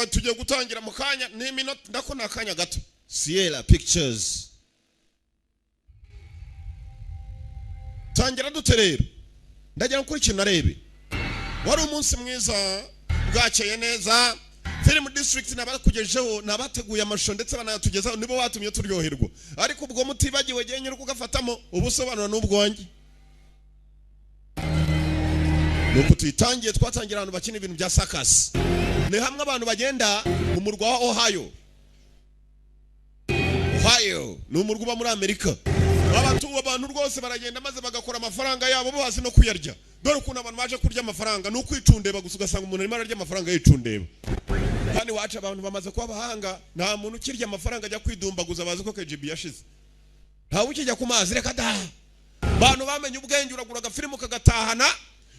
tugiye gutangira mu kanya n'iminota ndako nakanya gato. Sierra Pictures. Tangira duterero. Ndagira nkurikira narebe. Wari umunsi mwiza bwakeye neza. Film District nabakugejeho nabateguye amashusho ndetse banatugezaho nibo batumye turyoherwa. Ariko ubwo mutibagiwe genye uri kugafatamo ubusobanuro n'ubwanjye. Nuko tuyitangiye twatangira abantu bakina ibintu bya circus. Ni hamwe abantu bagenda mu murwa wa Ohio. Ohio ni umurwa uba muri Amerika. Abantu rwose baragenda maze bagakora amafaranga yabo bazi no kuyarya. Dore ukuntu abantu baje kurya amafaranga no kwicundeba gusa ugasanga umuntu arimo ararya amafaranga yicundeba. Kandi waca abantu bamaze kuba bahanga nta muntu ukirya amafaranga ajya kwidumbaguza bazi ko KGB yashize. Nta ukijya ku mazi reka da. Abantu bamenye ubwenge uragura agafilmu kagatahana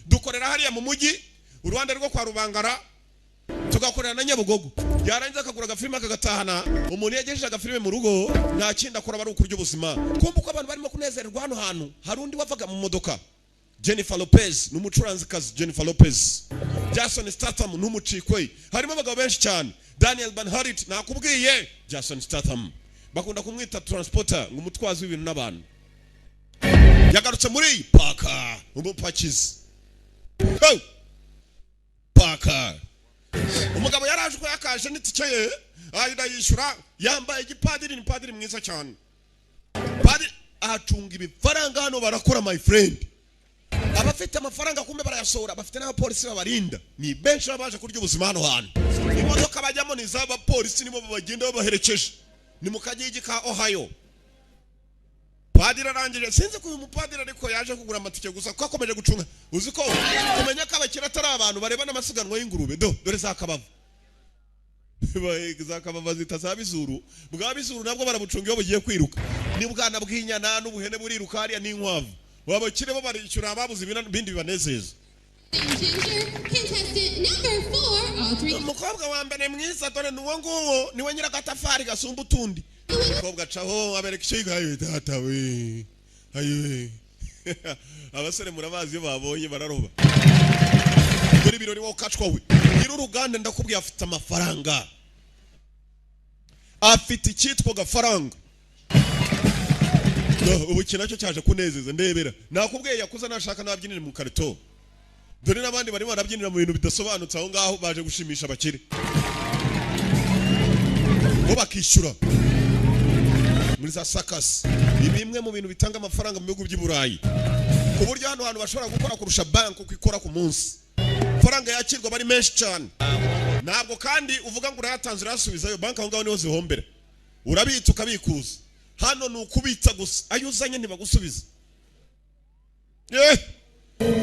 dukorera hariya mu mujyi uruhande rwo kwa Rubangara tugakorera na Nyabugogo. Yarangiza akagura agafilmu kagatahana umuntu yagejeje agafilmu mu rugo nta kindi akora bari ukurya ubuzima. Kumva uko abantu barimo kunezererwa hano hantu hari undi wavaga mu modoka. Jennifer Lopez n'umucuranzikazi Jennifer Lopez. Jason Statham n'umucikwe. Harimo abagabo benshi cyane. Daniel Banharit nakubwiye Jason Statham. Bakunda kumwita transporter ngumutwazi w'ibintu n'abantu. Yagarutse muri Parker umupakizi. Ho! Parker. Umugabo yaraje ko yakaje n'itike ye ayida yishura yambaye igipadiri ni padiri mwiza cyane. Padiri acunga ibifaranga hano barakora my friend. Abafite amafaranga kumbe barayasora bafite n'abapolisi babarinda ni benshi baje kurya ubuzima hano hantu. Imodoka bajyamo ni zaba polisi nibo bagenda babaherekeje ni mu kagigi ka Ohio. Padiri arangije sinzi ko uyu mupadiri ariko yaje kugura amatike gusa ko akomeje gucunga uzi ko kumenya ko abakira atari abantu bareba n'amasiganwa y'ingurube dore zakabava zakabava zita zabizuru bwabizuru nabwo barabucunga iyo bugiye kwiruka ni bwana bw'inyana n'ubuhene buriruka hariya n'inkwavu wabakire bo baricura ababuze ibindi bibanezeza. Umukobwa wa mbere mwiza dore nuwo nguwo niwe nyiragatafari gasumba utundi. Umukobwa caho abereka icyo yigaye data we. Ayiwe. Abasore murabazi babonye bararoba. Dore birori wo kacwa we. Nyiri uruganda ndakubwiye afite amafaranga. Afite icyitwa gafaranga. Ubu kinacyo cyaje kunezeza ndebera. Nakubwiye yakuza nashaka nabyinira mu karito. Dore nabandi bari barabyinira mu bintu bidasobanutse aho ngaho baje gushimisha abakire. Bo bakishyura. Muri za circus. Bimwe mu bintu bitanga amafaranga mu bihugu by'i Burayi. Ku buryo hano hantu bashobora gukora kurusha bank uko ikora ku munsi. Faranga yakirwa bari menshi cyane. Ntabwo kandi uvuga ngo urayatanze urasubizayo bank aho ngaho niho zihombera. Urabitsa ukabikuza. Hano nukubitsa gusa ayuzanye ntibagusubiza.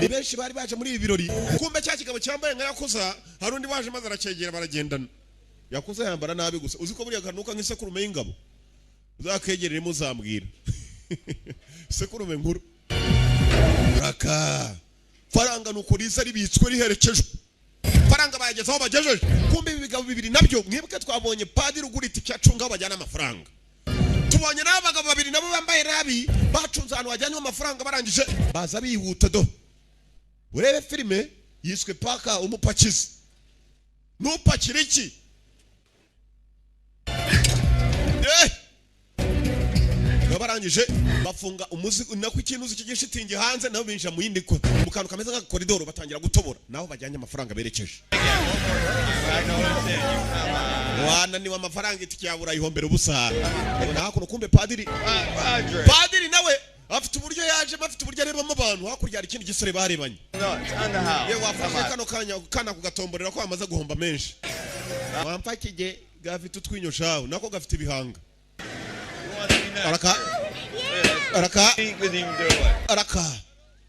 Ni benshi bari baje muri ibi birori kumbe cya kigabo cyambaye nka yakuza hari undi waje maze arakegera baragendana. Yakuza yambara nabi gusa uzi ko buriya kanuka nk'isekurume y'ingabo uzakegerere muzambwira. Sekurume nkuru raka faranga nukuriza ribitswe riherekejwe faranga bayagezaho bagejeje kumbe ibigabo bibiri nabyo mwibuke twabonye padiri ugurita icyacunga bajyana amafaranga. Tubonye n'abagabo babiri nabo bambaye rabi bacunze ahantu wajyanye amafaranga barangije baza bihuta do. Urebe filime yiswe Parker umupakizi. Nupakira iki? Barangije bafunga umuzigo nako ikintu cy'igishitingi hanze nabo binjira mu yindi ko mu kantu kameze nka koridoro batangira gutobora naho bajyanye amafaranga berekeje. Wana ni wa mafaranga itike yabura ihombera ubusa. Nahakuno kumbe padiri nawe afite uburyo yaje bafite uburyo arebamo abantu hakurya hari ikindi gisore barebanye. Ye wafashe kana kugatomborera ko amaze guhomba menshi. Wampakije gafite utwinyo shaho nako gafite ibihanga. Araka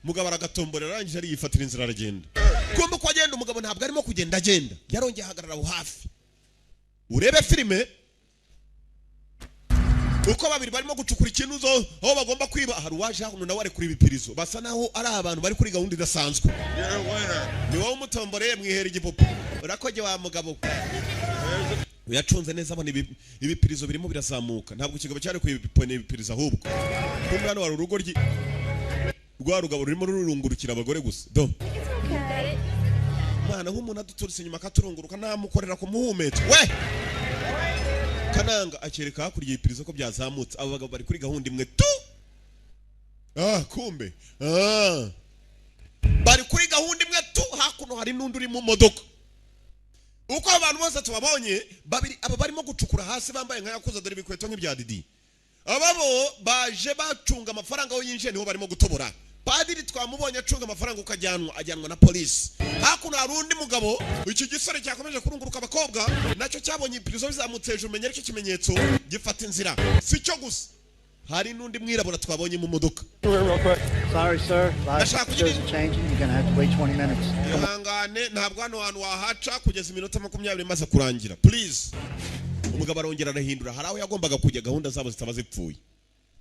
mugabo aragatomborera arangije ari yifatira inzira aragenda. Kumbe ko agenda umugabo ntabwo arimo kugenda agenda yarongeye ahagarara aho hafi. Urebe filime uko babiri barimo gucukura ikintu zo aho bagomba kwiba hari waje hano nawe ari kuri ibipirizo basa naho ari abantu bari kuri gahunda idasanzwe. Ni wowe umutomboreye mwihera igipupu urakoje wa mugabo uyacunze neza abona ibipirizo birimo birazamuka ntabwo ikigabo cyari kuyipone ibipirizo ahubwo kumbe hano hari urugo rwa rugabo rurimo rurungurukira abagore gusa do Mana nk'umuntu aduturutse inyuma akaturunguruka namukorera ku muhumetso we kananga akereka hakurya y'ipirizo ko byazamutse abo bagabo bari kuri gahunda imwe tu kumbe bari kuri gahunda imwe tu hakuno hari n'undi uri mu modoka uko abantu bose tubabonye babiri aba barimo gucukura hasi bambaye nka yakoze dore bikweto nk'ibya Didi ababo baje bacunga amafaranga aho yinjiye niho barimo gutobora padiri twamubonye acunga amafaranga ajyanwa na polisi hakuno hari undi mugabo iki gisore cyakomeje kurunguruka abakobwa nacyo cyabonye ipirizo bizamutse hejuru menya aricyo kimenyetso gifata inzira si cyo gusa hari n'undi mwirabura twabonye mu modoka Sorry sir, passengers are changing. You're going to have to wait 20 minutes. ihangane ntabwo hano hantu wahaca kugeza iminota 20 imaze kurangira please umugabo arongera arahindura hari aho yagombaga kujya gahunda zabo zitaba zipfuye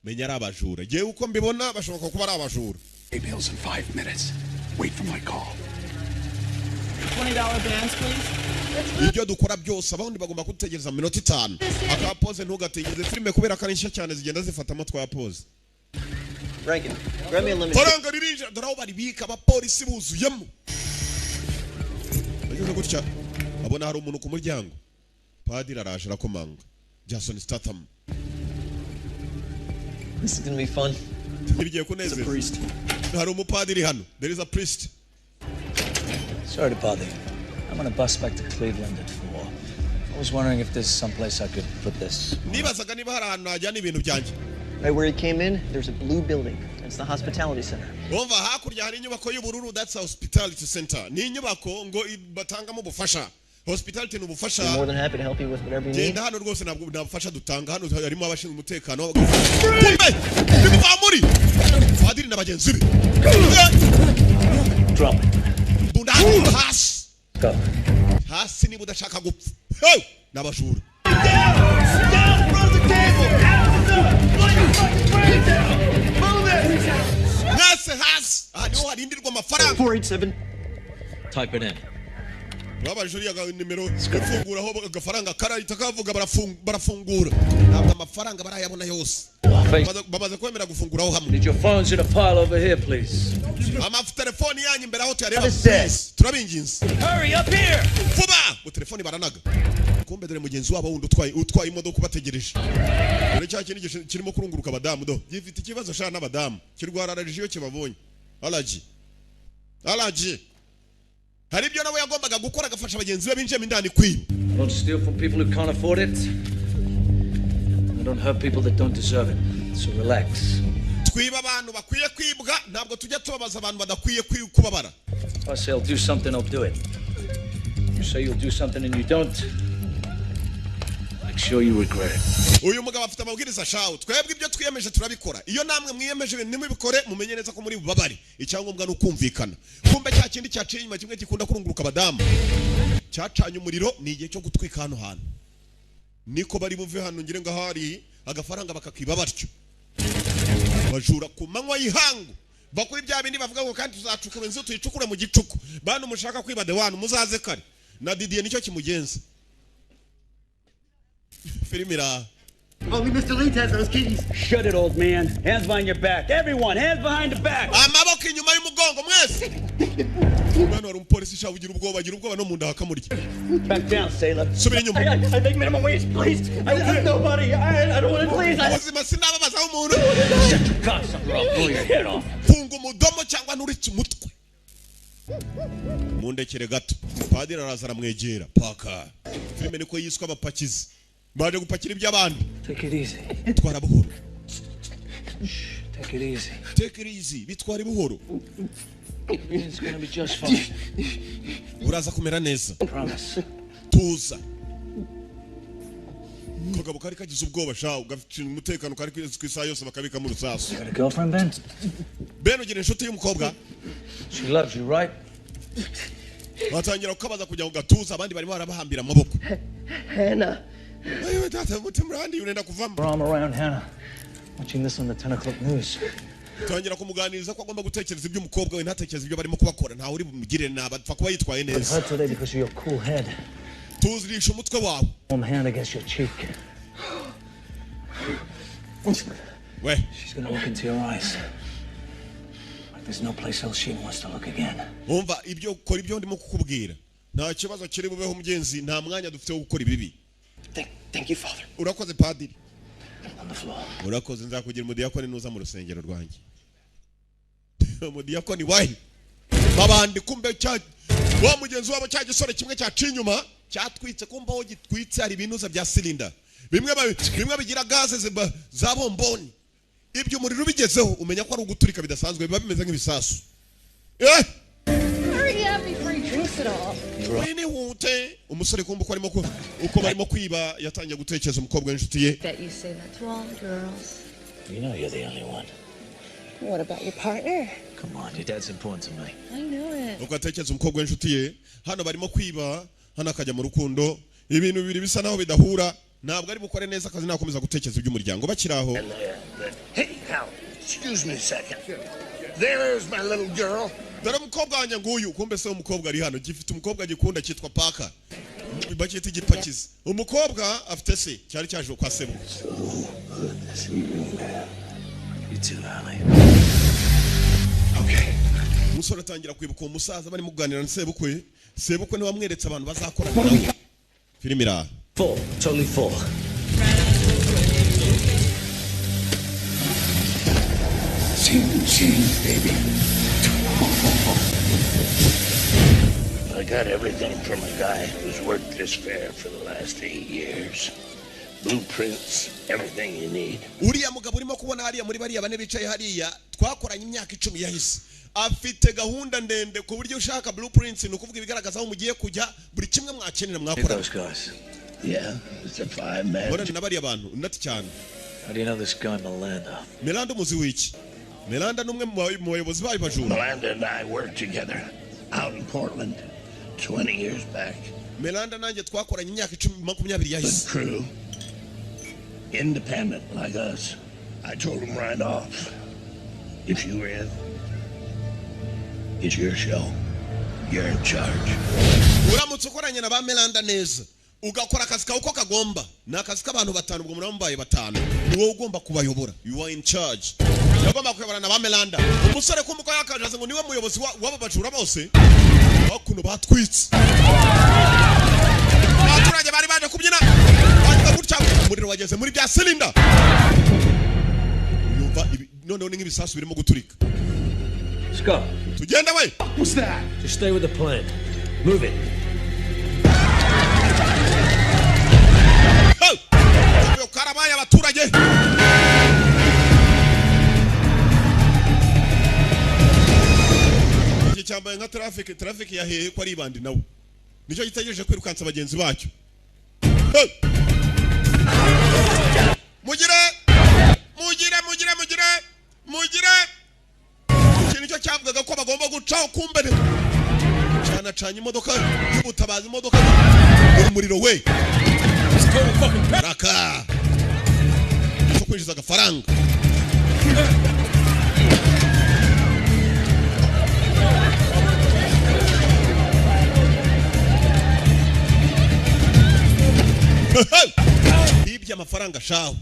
menya ari abajura jewe uko mbibona bashoboka kuba ari abajura Bills in 5 minutes. Wait for my call. $20 bands, please. ibyo dukora byose abahundi bagomba kudutegereza mu minota 5 akapoze ntugategereze filime kubera ko ari nshya cyane zigenda zifatamo twa pose Rankin, grab me a lemon. faranga ririnja daraho baribika abapolisi buzuyemo bageze gutya abona hari umuntu ku muryango padiri araje arakomanga Jason Statham This is gonna be fun. ntibigiye kunezeza Priest. hari umupadiri hano there is a priest Sorry to bother you. I'm on a bus back to Cleveland at 4. I was wondering if there's someplace I could put this. nibazaga niba hari ahantu najyana ibintu byanjye Right where he came in, there's a blue building. That's the hospitality center. umva hakurya hari inyubako y'ubururu that's a hospitality center ni inyubako ngo batangamo ubufasha hospitality ni We're ubufasha more than happy to help you with whatever you need. genda hano rwose ntabwo nabufasha dutanga hano harimo abashinzwe umutekano kumbe niba muri padiri na bagenzi be Drop it. bunda hasi Go. hasi niba udashaka gupfa n'abajura mwese hasi aha niho harindirwa amafaranga 487. Type it in. babajuriye nimero ifungura aho agafaranga karahita kavuga barafungura ntabwo amafaranga barayabona yose bamaze kwemera gufungura aho hamwe Need your phones in a pile over here, please. telefoni yanyu imbere aho tuyareba What is that? please turabinginze Hurry up here! vuba ngo telefoni baranaga kumbe dore mugenzi wabo wundi utwaye imodoka ubategereje dore cya kintu kirimo kurunguruka abadamu do gifite ikibazo shana n'abadamu kirwara allergy iyo kibabonye allergy hari ibyo nawe yagombaga gukora agafasha abagenzi be binjiyemo indani kwiba Don't steal from people who can't afford it. And don't hurt people that don't deserve it. So relax. twiba abantu bakwiye kwibwa ntabwo tujya tubabaza abantu badakwiye kubabara If I say I'll do something, I'll do it. You say you'll do something and you don't, make sure you regret it. uyu mugabo afite amabwiriza shawo twebwe ibyo twiyemeje turabikora iyo namwe mwiyemeje ibintu nimubikore mumenye neza ko muri bubabare icyangombwa no kumvikana kumbe cya kindi cyaciye inyuma kimwe gikunda kurunguruka abadamu cyacanye umuriro ni igihe cyo gutwika hano hantu niko bari buve hano ngire ngo hari agafaranga bakakiba batyo bajura ku manywa y'ihangu bakuri bya bindi bavuga ngo kandi tuzacukura inzu tuyicukure mu gicuku bantu mushaka kwiba de wanu muzaze kare na Didier nicyo kimugenza filmira Only Mr. Leeds has those keys. Shut it, old man. Hands behind your back. Everyone, hands behind the back. amaboko inyuma y'umugongo mwese mwana wari umupolisi shaho ugira ubwoba no mu nda hakamurya Back down, sailor. subira inyuma I make minimum wage, please. I have nobody. I don't want to, please. ubuzima sinababazaho umuntu Shut your cocksucker off. Blow your head off. funga umudomo cyangwa nturitse umutwe mundekere gato padiri araza aramwegera paka filime niko yiswe abapakizi baje gupakira iby'abandi Take it easy. bitwara buhoro Take it easy. take it easy bitwara buhoro It's gonna be just fine. uraza kumera neza Promise. tuza kagabo kari kagize ubwoba shaho gafite umutekano kari ku isaha yose bakabika mu rusasu Got a girlfriend, Ben? Ben ugira inshuti y'umukobwa She loves you, right? batangira kukabaza kujya ku gatuza abandi barimo barabahambira amaboko Hannah. ayo data mutima randi urenda kuvamo We're all around Hannah. Watching this on the 10 o'clock news. tangira kumuganiriza ko agomba gutekereza iby'umukobwa we ntatekereza ibyo barimo kubakora ntawe uri bumugire naba apfa kuba yitwaye It neza hurt today because of your cool head. tuzirisha umutwe wawe Warm hand against your cheek. we She's gonna look into your eyes. I There's no place else she wants to look again. Umva ibyo ukora ibyo ndimo kukubwira. Nta kibazo kiri bubeho mugenzi, nta mwanya dufite wo gukora ibibi. Thank you, Father. Urakoze padiri. On the floor. Urakoze nzakugira umudiyakoni nuza mu rusengero rwanjye. Umudiyakoni wahi. Babandi kumbe cya wa mugenzi wabo cya gisore kimwe cya cinyuma cyatwitse kumba ho gitwitse hari ibinuza bya cylinder. Bimwe bigira gaze za bomboni. Ibyo umuriro bigezeho umenya ko ari uguturika bidasanzwe biba bimeze nk'ibisasu. Hurry up before he drinks it all. Wini hute umusore kumba ko arimo uko barimo kwiba yatangiye gutekereza umukobwa w'inshuti ye. Bet you say that to all the girls. You know you're the only one. What about your partner? Come on, your dad's important to me. I know it. Uko atekereza umukobwa w'inshuti ye hano barimo kwiba hano akajya mu rukundo ibintu bibiri bisa naho bidahura ntabwo ari bukore neza akazi nakomeza gutekereza iby'umuryango bakiraho. Hey, now, excuse me a second. There's my little girl. Dore umukobwa wanjye nguyu kumbe se umukobwa ari hano gifite umukobwa gikunda cyitwa Paka bakita igipakiza umukobwa afite se cyari cyaje kwa sebu. You too, Ali. Okay. Umusore atangira kwibuka umusaza barimo kuganira na sebukwe niwe wamweretse abantu bazakorana nawe. Filimi iraha. Full, totally full. Change, baby. I got everything from a guy who's worked this fair for the last 8 years. Blueprints, everything you need. Uriya mugabo urimo kubona hariya muri bariya bane bicaye hariya twakoranye imyaka 10 yahise. Afite gahunda ndende ku buryo ushaka blueprints no kuvuga ibigaragaza aho mugiye kujya buri kimwe mwakenera mwakora. Yeah, it's a 5-man. Bora na bariya bantu unati cyane. How do you know this guy Melanda? Melanda muzi wiki. Melanda numwe mu bayobozi bayo bajura. Melanda and I worked together out in Portland 20 years back. Melanda nanjye twakoranye imyaka 10-20 yahise. Crew, independent like us. I told him right off, if you win, it's your show. You're in charge. Uramutse ukoranye na ba Melanda neza ugakora akazi kawe uko kagomba ni akazi k'abantu batanu ubwo murambaye batanu ni wowe ugomba kubayobora. You are in charge. Yagomba kuyobora na ba Melanda. Umusore kumbuko yakajaze ngo niwe muyobozi w'aba bajura bose bakuno batwitse. Abaturage bari baje kubyina bavuga gutya umuriro wageze muri bya cylinder. Yumva none nk'ibisasu birimo guturika. Let's go. Tugenda we. What's that? Just stay with the plan. Move it. Yo karabaya abaturage. Iki cyambaye nka traffic ya hehe ko ari bandi nawe. Nicyo gitegereje kwirukansa abagenzi bacyo. Mugire. Nicyo cyavugaga ko bagomba gucaho kumbere. Canye imodoka y'ubutabazi imodoka umuriro we. Raka. Cyo kwinjiza agafaranga. Bibye amafaranga shaho.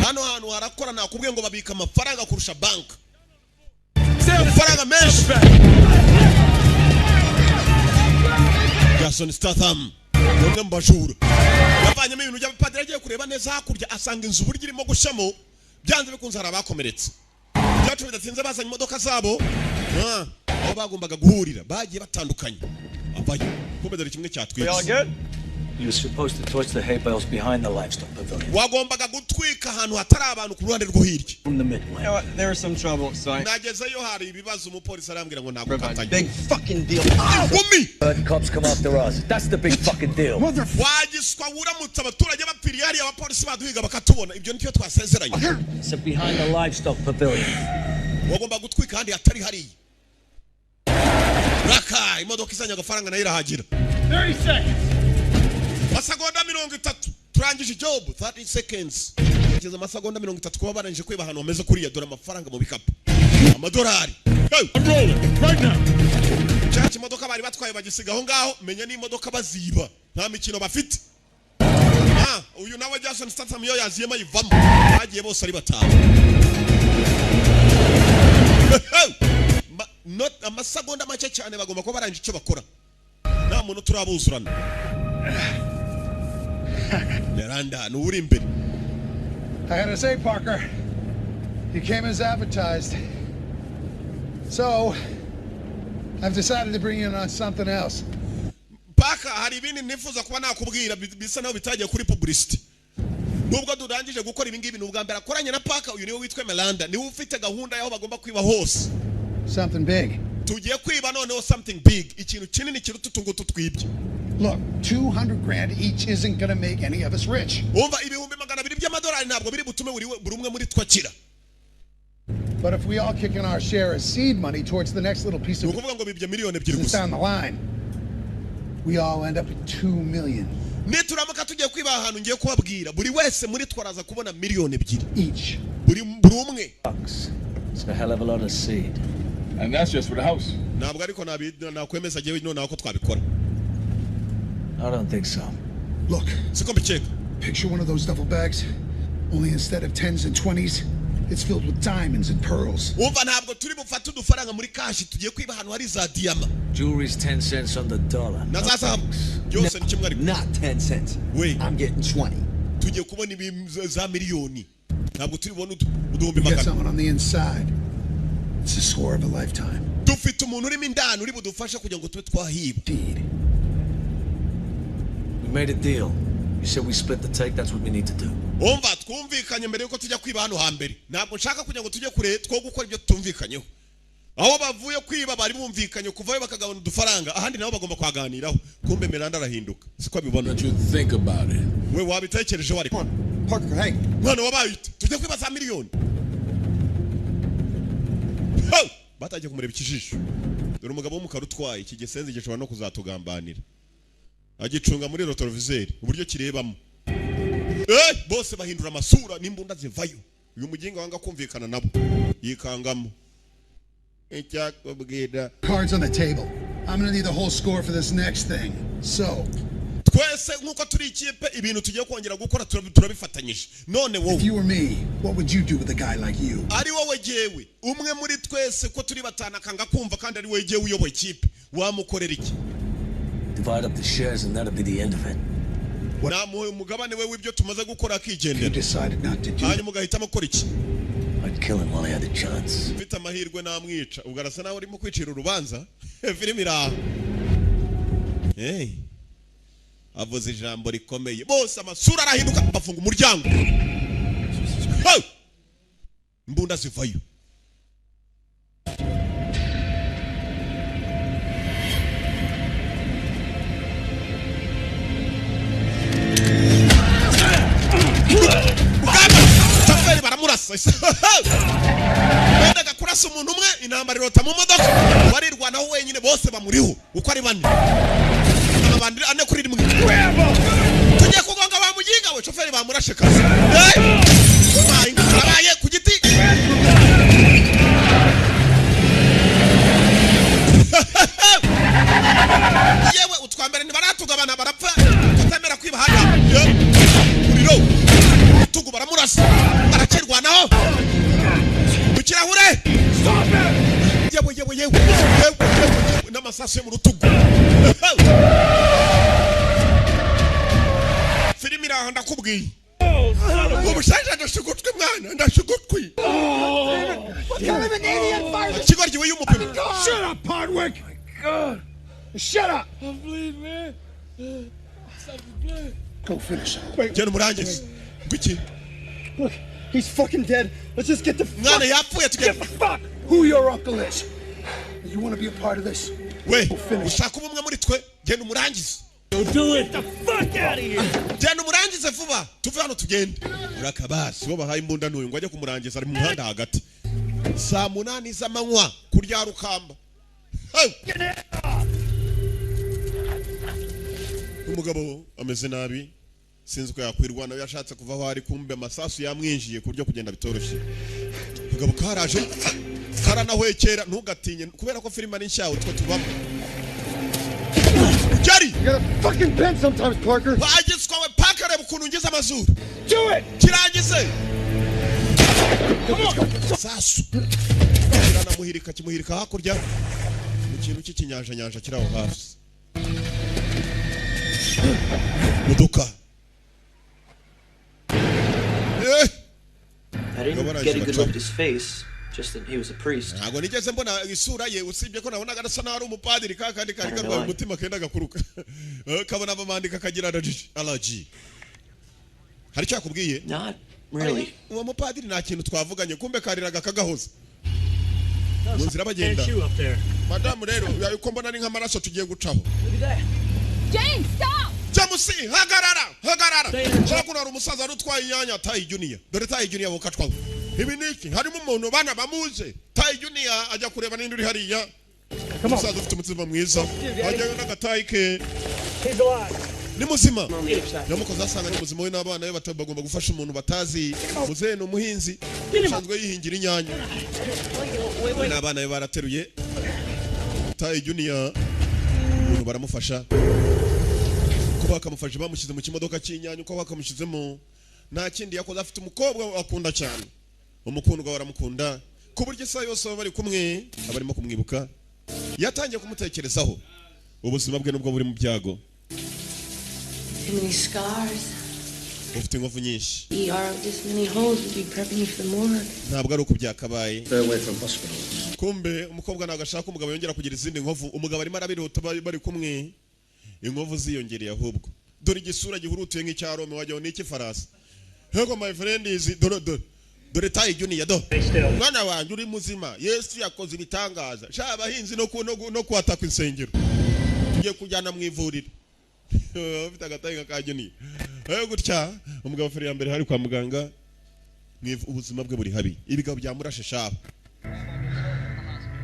Hano hantu harakora nakubwiye ngo babika amafaranga kurusha bank. Amafaranga menshi. Jason Statham. None mbajura. Yavanyemo ibintu by'abapadiri agiye kureba neza hakurya asanga inzu buryo irimo gushamo byanze bikunze harabakomeretse. Byacu bidatinze bazanye imodoka zabo. Aho bagombaga guhurira bagiye batandukanye. Abaye kubedera kimwe cyatwitse. You were supposed to torch the hay bales behind the livestock pavilion. Wagombaga gutwika ahantu hatari abantu ku ruhande rwo hirya. From the midway. You know what? There was some trouble, so I... Nagezeyo hari ibibazo umupolisi arambwira ngo nagukatanye. Big fucking deal. Gumi! Cops come after us. That's the big fucking deal. Wagiswa uramutse abaturage bapfiriye hari abapolisi baduhiga bakatubona. Ibyo nicyo twasezeranye. It's behind the livestock pavilion. Wagomba gutwika handi hatari hari. Raka imodoka izanya agafaranga nayo irahagira. 30 seconds. Masegonda 30 turangije job 30 seconds. Kugeza masegonda 30 kuba barangije kwiba ahantu hameze kuriya dore amafaranga mu bikapu. Amadolari. I'm rolling right now. Cyaki imodoka bari batwaye bagisiga aho ngaho menya ni imodoka baziba. Nta mikino bafite. Uyu nawe Jason Statham yo yaziyema yivamo. Bagiye bose ari batanu. not amasegonda make cyane bagomba kuba barangije icyo bakora nta muntu turabuzurana Miranda n'uri imbere. I gotta say, Parker, you came as advertised. So, I've decided to bring you in on something else. Parker, hari ibindi nifuza kuba nakubwira bisa naho bitagiye kuri publicity. Nubwo durangije gukora ibi ngibi n'ubwa mbere akoranye na Parker, uyu niwe witwa Miranda, niwe ufite gahunda yaho bagomba kwiba hose. Something big. Tugiye kwiba noneho something big, ikintu kinini kiruta utungutu twibye. Look, $200,000 each isn't gonna make any of us rich. Umva ibihumbi $200 by'amadolari ntabwo biri butume buri umwe muri twakira. But if we all kick in our share as seed money towards the next little piece of ukuvuga ngo bibye miliyoni 2 gusa. Down the line, we all end up with $2 million. Nituramuka tugiye kwiba ahantu ngiye kubabwira buri wese muri twaraza kubona miliyoni 2 each. Buri umwe. It's a hell of a lot of seed. And that's just for the house. Ntabwo ariko nakwemeza giye none ako twabikora. I don't think so. Look, siko mbiceka. Picture one of those duffel bags, only instead of 10s and 20s, it's filled with diamonds and pearls. Umva ntabwo turi bufate udufaranga muri cash tugiye kwiba ahantu hari za diama. Jewelry's 10 cents on the dollar. Na sasa yose ni kimwe ariko. Not 10 cents. Wait. I'm getting 20. Tugiye kubona ibi za miliyoni. Ntabwo turi bona uduhumbi We got magana. someone on the inside. It's the score of a lifetime. Dufite umuntu urimo indani uri budufasha kugira ngo tube twahiba. We made a deal. You said we split the take, that's what we need to do. Umva twumvikanye mbere yuko tujya kwiba hano hambere. Ntabwo nshaka kugira ngo tujye kure two gukora ibyo tutumvikanyeho. Aho bavuye kwiba bari bumvikanye kuvayo bakagabana udufaranga ahandi nabo bagomba kwaganiraho. Kumbe Miranda arahinduka. Siko abibona. What you think about it? We wabitekereje wari. Parker, hey. Mwana wabaye tujye kwiba za miliyoni. Batagiye kumureba ikijisho. Dore umugabo w'umukara utwaye iki gisenzi gishobora no kuzatugambanira. Agicunga muri rotorovizeri uburyo kirebamo. Bose bahindura amasura n'imbunda zivayo. Uyu muginga wanga kumvikana nabo. Yikangamo. Cards on the table. I'm gonna need the whole score for this next thing. So, twese nkuko turi ikipe ibintu tugiye kongera gukora turabifatanyije. None wowe. If you were me, what would you do with a guy like you? Ari wowe jewe. Umwe muri twese ko turi batana kanga kumva kandi ari wowe jewe uyoboye ikipe. Wamukorera iki? Divide up the shares and that'll be the end of it. Namuhe umugabane we w'ibyo tumaze gukora akigendera. You decided not to do. Hanyuma ugahitamo gukora iki? I'd kill him while I had the chance. Mfite amahirwe namwica. Ugarasa nawe urimo kwicira urubanza. Filimi iraho. Hey. Avuze ijambo rikomeye. Bose amasura arahinduka bafunga umuryango. Imbunda zivayo. Safari baramurasa. Bendaga kurasa umuntu umwe intambara irota mu modoka. Barirwanaho wenyine bose bamuriho uko ari bane. Abandi ane kuri rimwe. Tujye kugonga bamuginga we shoferi bamurashe kazi. Abaye ku giti. Yewe utwambere ni baratugabana barapfa. Tutemera kwiba hanya. Uriro. Tugu baramurasa. Barakirwanaho. Ukirahure. Yewe. N'amasasu mu rutugu. Filimi iraho ndakubwiye. Umushaje ndashugutwe mwana ndashugutwe. What kind of an idiot fires? Kigoryi we y'umupimo. Shut up, Hardwick. God. Shut up. I'm bleeding, man. Go finish him. Wait. Genda murangize. Gwiki. Look, he's fucking dead. Let's just get the Mwana yapfuye tugende. Give a fuck who your uncle is. You want to be a part of this? We, ushaka umwe muri twe genda umurangize. Don't do it. Get the fuck out of here. Genda umurangize vuba. Tuve hano tugende. Urakabasi bo bahaye imbunda n'uyu ngo ajye kumurangiza ari mu muhanda hagati. Saa 8 z'amanywa kurya rukamba. Umugabo ameze nabi. Sinzi ko yakwirwana yashatse kuva aho ari kumbe amasasu yamwinjiye kuryo kugenda bitoroshye. Umugabo karaje karanahwekera ntugatinye kubera ko filime ari nshawe twe tubamo. Jerry! You gotta fucking bend sometimes, Parker. Wagitswe we Parker reba ukuntu ngize amazuru. Do it! Kirangize. Sasu. kiranamuhirika kimuhirika hakurya mu kintu cy'ikinyanja nyanja kiraho hasi muduka I didn't get a good look at his face, just that he was a priest. ntabwo nigeze mbona isura ye usibye ko nabonaga asa naho ari umupadiri kandi kari karwaye umutima kenda gakuruka kabona abamandika kagira allergy hari icyo yakubwiye Not really. uwo mupadiri nta kintu twavuganye kumbe kariraga kagahoza mu nzira bagenda madamu rero uko mbona ari nk'amaraso tugiye gucaho James, stop! Jamusi, hagarara. Shaka hari umusaza rutwaye inyanya Tayi Junior. Dore Tayi Junior bukatwaho. Ibi niki harimo umuntu bana bamuze. Tayi Junior ajya kureba nindi uri hariya. Umusaza ufite umutima mwiza. Ajyayo n'agatayi ke. Ni muzima. Namukoza asanga ni muzima we n'abana be bagomba gufasha umuntu batazi. Muzehe no muhinzi. Usanzwe yihingira inyanya. N'abana be barateruye. Tayi Junior umuntu baramufasha. Kuba bakamufasha bamushyize mu kimodoka cy'inyanya uko bakamushyizemo nta kindi yakoze afite umukobwa akunda cyane umukundwa baramukunda ku buryo isa yose baba bari kumwe abarimo kumwibuka yatangiye kumutekerezaho ubuzima bwe nubwo buri mu byago ufite inkovu nyinshi ntabwo ari uko byakabaye kumbe umukobwa ntabwo ashaka umugabo yongera kugira izindi nkovu umugabo arimo arabirota bari kumwe inkovu ziyongereye ahubwo dore igisura gihurutuye nk'icyarome wajyaho n'iki farasi hego my friend is dore Tayi Junior mwana wanjye uri muzima Yesu yakoze ibitangaza sha abahinzi no kuhataka insengero tugiye kujyana mu ivuriro ufite agatayi ka Junior ayo gutya umugabo feri ya mbere hari kwa muganga ubuzima bwe buri habi ibigabo byamurashe shaba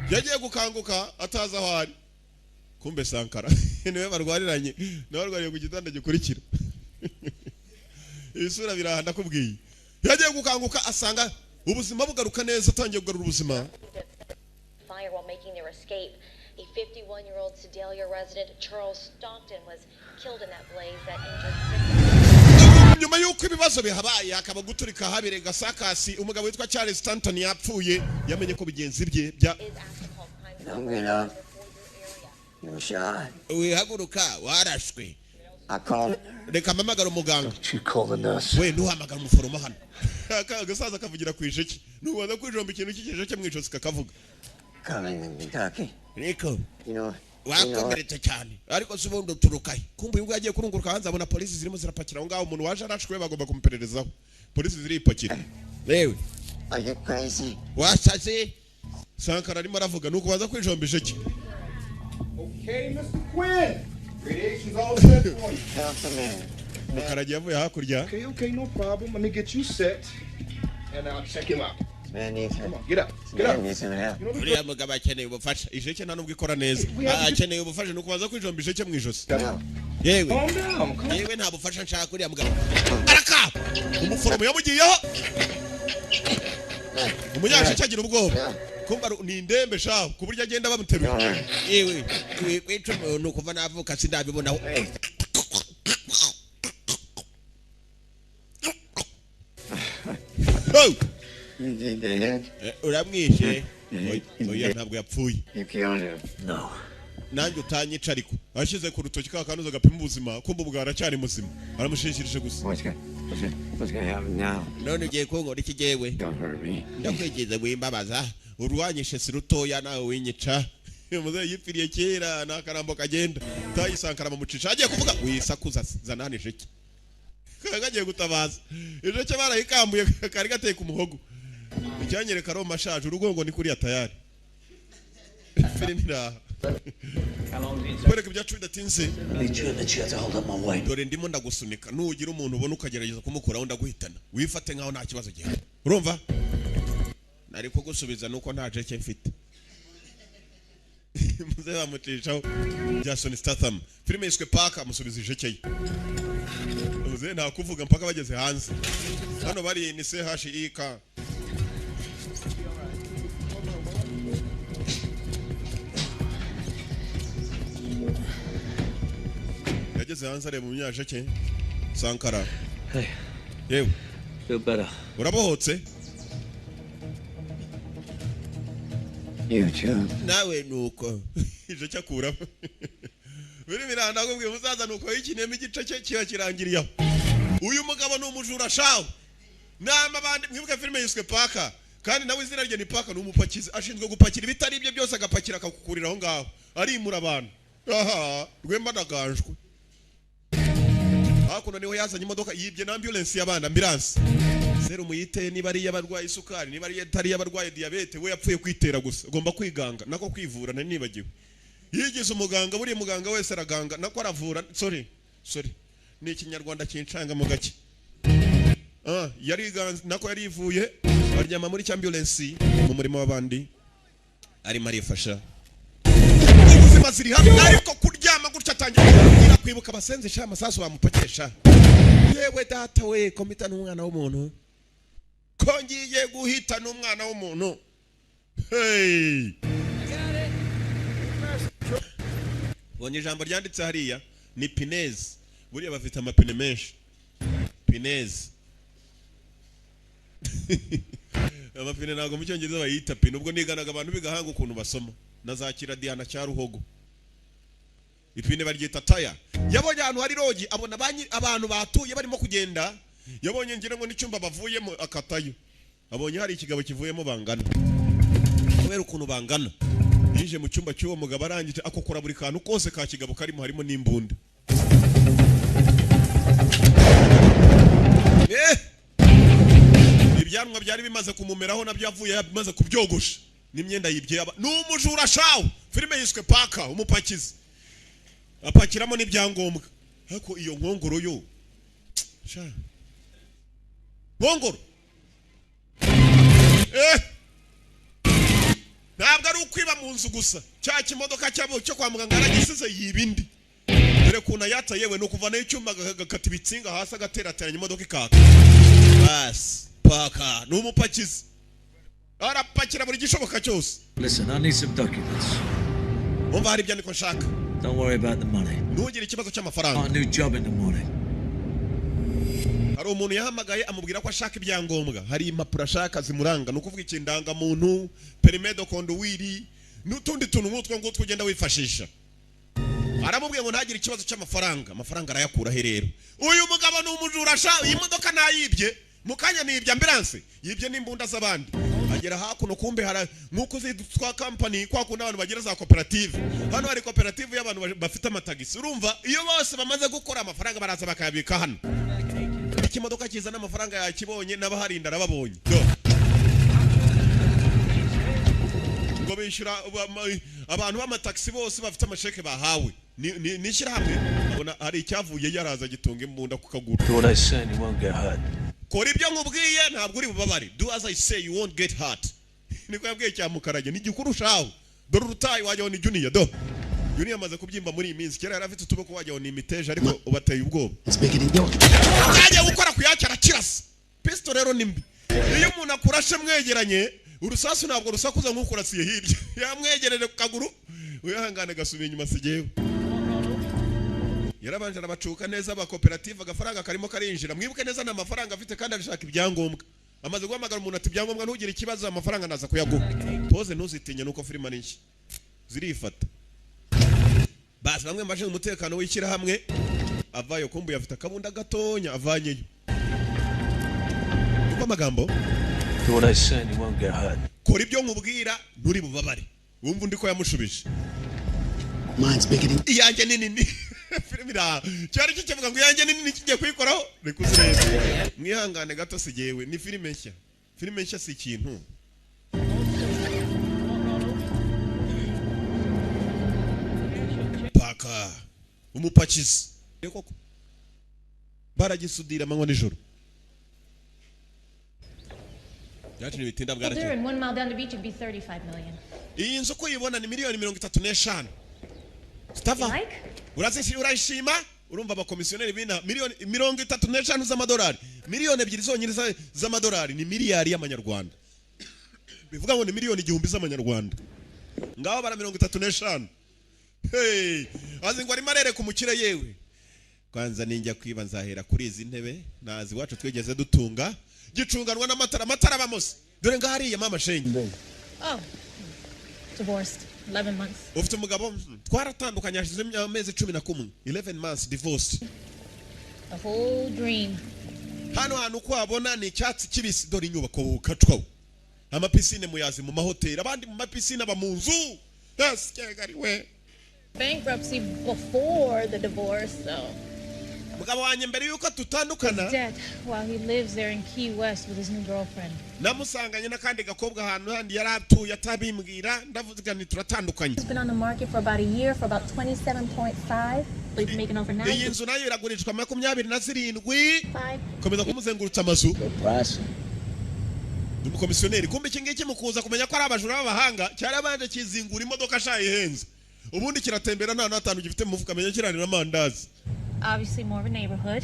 yagiye gukanguka ataza aho ari kumbe Sankara niwe barwariranye nabarwariye ku gitanda gikurikira isura birahanda kubwiye yagiye gukanguka asanga ubuzima bugaruka neza atangiye kugarura ubuzima Fire while making their escape. A 51-year-old Sedalia resident, Charles Stockton, was killed in that blaze that injured nyuma yuko ibibazo bihabaye akaba guturika habire gasakasi umugabo witwa Charles Stockton yapfuye yamenye ko bigenzi bye bya wihaguruka warashwe reka mpamagara umuganga we ntuhamagara umuforomo hano agasaza kavugira ku isheke nubaza kwijomba ikintu cy'ikijeke mu ijosi kakavuga Niko wakomeretse cyane ariko si ubundi uturukaye kumva ubwo yagiye kurunguruka hanze abona polisi zirimo zirapakira aho ngaho umuntu waje arashwe bagomba kumupererezaho polisi ziripakira yewe wasaze Sankara arimo aravuga nuko baza kwijomba isheke Okay, Mr. Quinn. Radiation's all set for you. Mukaraji yavuye hakurya. Okay, no problem. Let me get you set, and I'll check him out. Come on, get up. Get up. Uriya mugabo akeneye ubufasha. Isheke nta nubwo ikora neza. Akeneye ubufasha nuko baza kwijomba isheke mu ijosi. Yewe. Yewe nta bufasha nshaka uriya mugabo. Araka! Umuforomo yamugiyeho. Umunyasheke agira ubwoba. Kumba ni ndembe sha ku buryo agenda bamuteruye yewe kwica umuntu kuva navuka sindabibonaho uramwishe oya ntabwo yapfuye nanjye utanyica ariko ashyize ku rutoki ka kanuza gapima ubuzima kumba ubwo aracyari muzima aramushishirije gusa none ugiye kunkora iki jewe ndakwigeze wimbabaza urwanyishe si rutoya nawe winyica muzehe yipfiriye kera n'akarambo kagenda Tayi Sankara bamucisha agiye kuvuga wisakuza zana hano isheke kagiye gutabaza isheke barayikambuye kari gateye ku muhogo icyanyereka Roma ashaje urugongo ni kuriya tayari filimi iraha kwereka ibyacu bidatinze dore ndimo ndagusunika nugira umuntu ubona ukagerageza kumukuraho ndaguhitana wifate nkaho nta kibazo gihari urumva nari kugusubiza nuko nta jeke mfite muze bamucishaho Jason Statham filime yiswe Park amusubiza ijeke ye muze nta kuvuga mpaka bageze hanze hano bari ni CHIK yageze hanze areba umunyajeke Sankara yewe feel better urabohotse nawe nuko ije cyakura biri miranda gubwiye muzaza nuko yikinemo igice cye kiba kirangiriye uyu mugabo ni umujura shawo nama bandi mwibuke filime yiswe Paka kandi nawe izina rye ni Paka ni umupakizi ashinzwe gupakira ibitari ibyo byose agapakira akakukurira aho ngaho arimura abantu aha rwemba naganjwe hakuno niho yazanye imodoka yibye na ambulance y'abana ambulance serumu yiteye niba ari y'abarwaye isukari niba ari atari y'abarwaye diabete we yapfuye kwitera gusa ugomba kwiganga nako kwivura na nibagiwe yigize umuganga buri muganga wese araganga nako aravura sorry ni ikinyarwanda kincanga mu gake yari nako yarivuye baryama muri ambulance mu murimo w'abandi ari marifasha ubuzima ziri hamwe ariko kuryama gutya atangira kwibuka abasenze sha amasasu bamupakesha yewe data we komita n'umwana w'umuntu kongiye guhita n'umwana w'umuntu hey bonye ijambo ryanditse hariya ni pineze buriya bafite amapine menshi pineze amapine ntabwo mu cyongereza bayita pine ubwo niganaga abantu bigahanga ukuntu basoma nazakira Diana cya Ruhogo ipine baryita taya yabonye ahantu hari rogi abona abantu batuye barimo kugenda yabonye ngira ngo n'icyumba bavuyemo akatayo abonye hari ikigabo kivuyemo bangana kubera ukuntu bangana yije mu cyumba cy'uwo mugabo arangije akokora buri kantu kose ka kigabo karimo harimo n'imbunda ibyanwa byari bimaze kumumeraho nabyo yavuye bimaze kubyogosha n'imyenda yibye n'umujura shawo filime yiswe Paka umupakizi apakiramo n'ibyangombwa ariko iyo nkongoro yo nkongoro ntabwo ari ukwiba mu nzu gusa cya kimodoka cyabo cyo kwa muganga aragisize yibindi dore kuna yata yewe no kuvana icyuma gakata ibitsinga hasi agaterateranya imodoka ikaka bas Paka n'umupakizi arapakira buri gishoboka cyose. Listen, I need some documents. Umva hari byandiko nshaka. Don't worry about the money. Ntugire ikibazo cy'amafaranga. A new job in the morning. Hari umuntu yahamagaye amubwira ko ashaka ibyangombwa. Hari impapuro ashaka zimuranga no kuvuga ikindanga muntu, permis de conduire, n'utundi tuntu nk'utwo ngutwo ugenda wifashisha. Aramubwiye ngo ntagire ikibazo cy'amafaranga. Amafaranga arayakura he rero. Uyu mugabo ni umujura sha, iyi modoka nayibye. Mukanya ni ibya ambulance yibye n'imbunda z'abandi agera hakuno kumbe hara nkuko zitwa company kwa kuna abantu bagira za cooperative hano hari cooperative y'abantu bafite amatagisi urumva iyo bose bamaze gukora amafaranga baraza bakayabika hano ikimodoka kizana amafaranga yakibonye n'abaharinda arababonye ngo bishura abantu b'amataxi bose bafite amasheke bahawe ni shira hamwe abona hari icyavuye yaraza gitunga imbunda ku kaguru. Do what I say and you won't get hurt. Kora ibyo nkubwiye ntabwo uri bubabare. Do as I say you won't get hurt. Niko yabwiye cya Mukarage ni gikurushaho. Dore urutayi wajyaho ni Junior do. Junior amaze kubyimba muri iyi minsi kera yarafite utuboko wajyaho ni imiteje ariko ubateye ubwoba. Ajya gukora kuyacyara kirasa. Pistol rero nimbi. Iyo umuntu akurashe mwegeranye urusasu ntabwo rusakuza nk'ukurasiye hirya. Yamwegerere ku kaguru uyahangane gasubiye inyuma sigewe. Yarabanje arabacuka neza ba cooperative agafaranga karimo karinjira mwibuke neza na amafaranga afite kandi abishaka ibyangombwa amaze guhamagara umuntu ati ibyangombwa ntugire ikibazo amafaranga naza kuyaguha pose ntuzitinye nuko firima ninshi zirifata basi bamwe mbaje umutekano w'ikira hamwe avayo kumbu yafite akabunda gatonya avanyeyo uko amagambo Do what I say and you won't get hurt. Kora ibyo nkubwira nturi bubabare wumva undi ko yamushubije Mine's bigger than iyanjye nini Filmira cyari kivuga ngo yanjye nini kigiye kwikoraho rekuzireba mwihangane gato sigewe ni filime nshya si ikintu Paka umupakizi koko baragisudira amanywa nijoro yacu nibitinda bwaracyo There in 1 mile down the beach would be 35 million. iyi nzu ko yibona ni miliyoni 35 Stava urashima urumva abakomisiyoneri bina miliyoni 35 z'amadolari miliyoni 2 zonyine z'amadolari ni miliyari y'amanyarwanda bivuga ngo ni miliyoni 1000 z'amanyarwanda ngaho bara 35 hey azingwa ari marere ku mukire yewe kwanza ninjya kwiba nzahera kuri izi ntebe nazi wacu twegeze dutunga gicunganwa n'amatara bamose dore ngahari ya mama shenge Oh. Divorced. 11 months. Ufite umugabo twaratandukanye hashize amezi 11. 11 months divorced. A whole dream. Hano hantu kwabona ni icyatsi kibisi dore inyubako kacwaho. Amapisine muyazi mu mahoteli abandi mu mapisine aba mu nzu. Yes, kegari we. Bankruptcy before the divorce, though. Mugabo wanye mbere yuko tutandukana. He's dead while he lives there in Key West with his new girlfriend. Namusanganye nakandi gakobwa ahantu handi yaratuye atabimbwira ndavuga ni turatandukanye. He's been on the market for about a year for about 27.5. But he's making over 9. Iyi nzu nayo iragurishwa 27. Komeza kumuzengurutsa amazu. Umukomisiyoneri kumbe iki ngiki mukuza kumenya ko ari abajura b'abahanga cyarabanje kizingura imodoka shaye henze. Ubundi kiratembera nta natanu gifite mu mufuka menye kiranira amandazi. Obviously more of a neighborhood.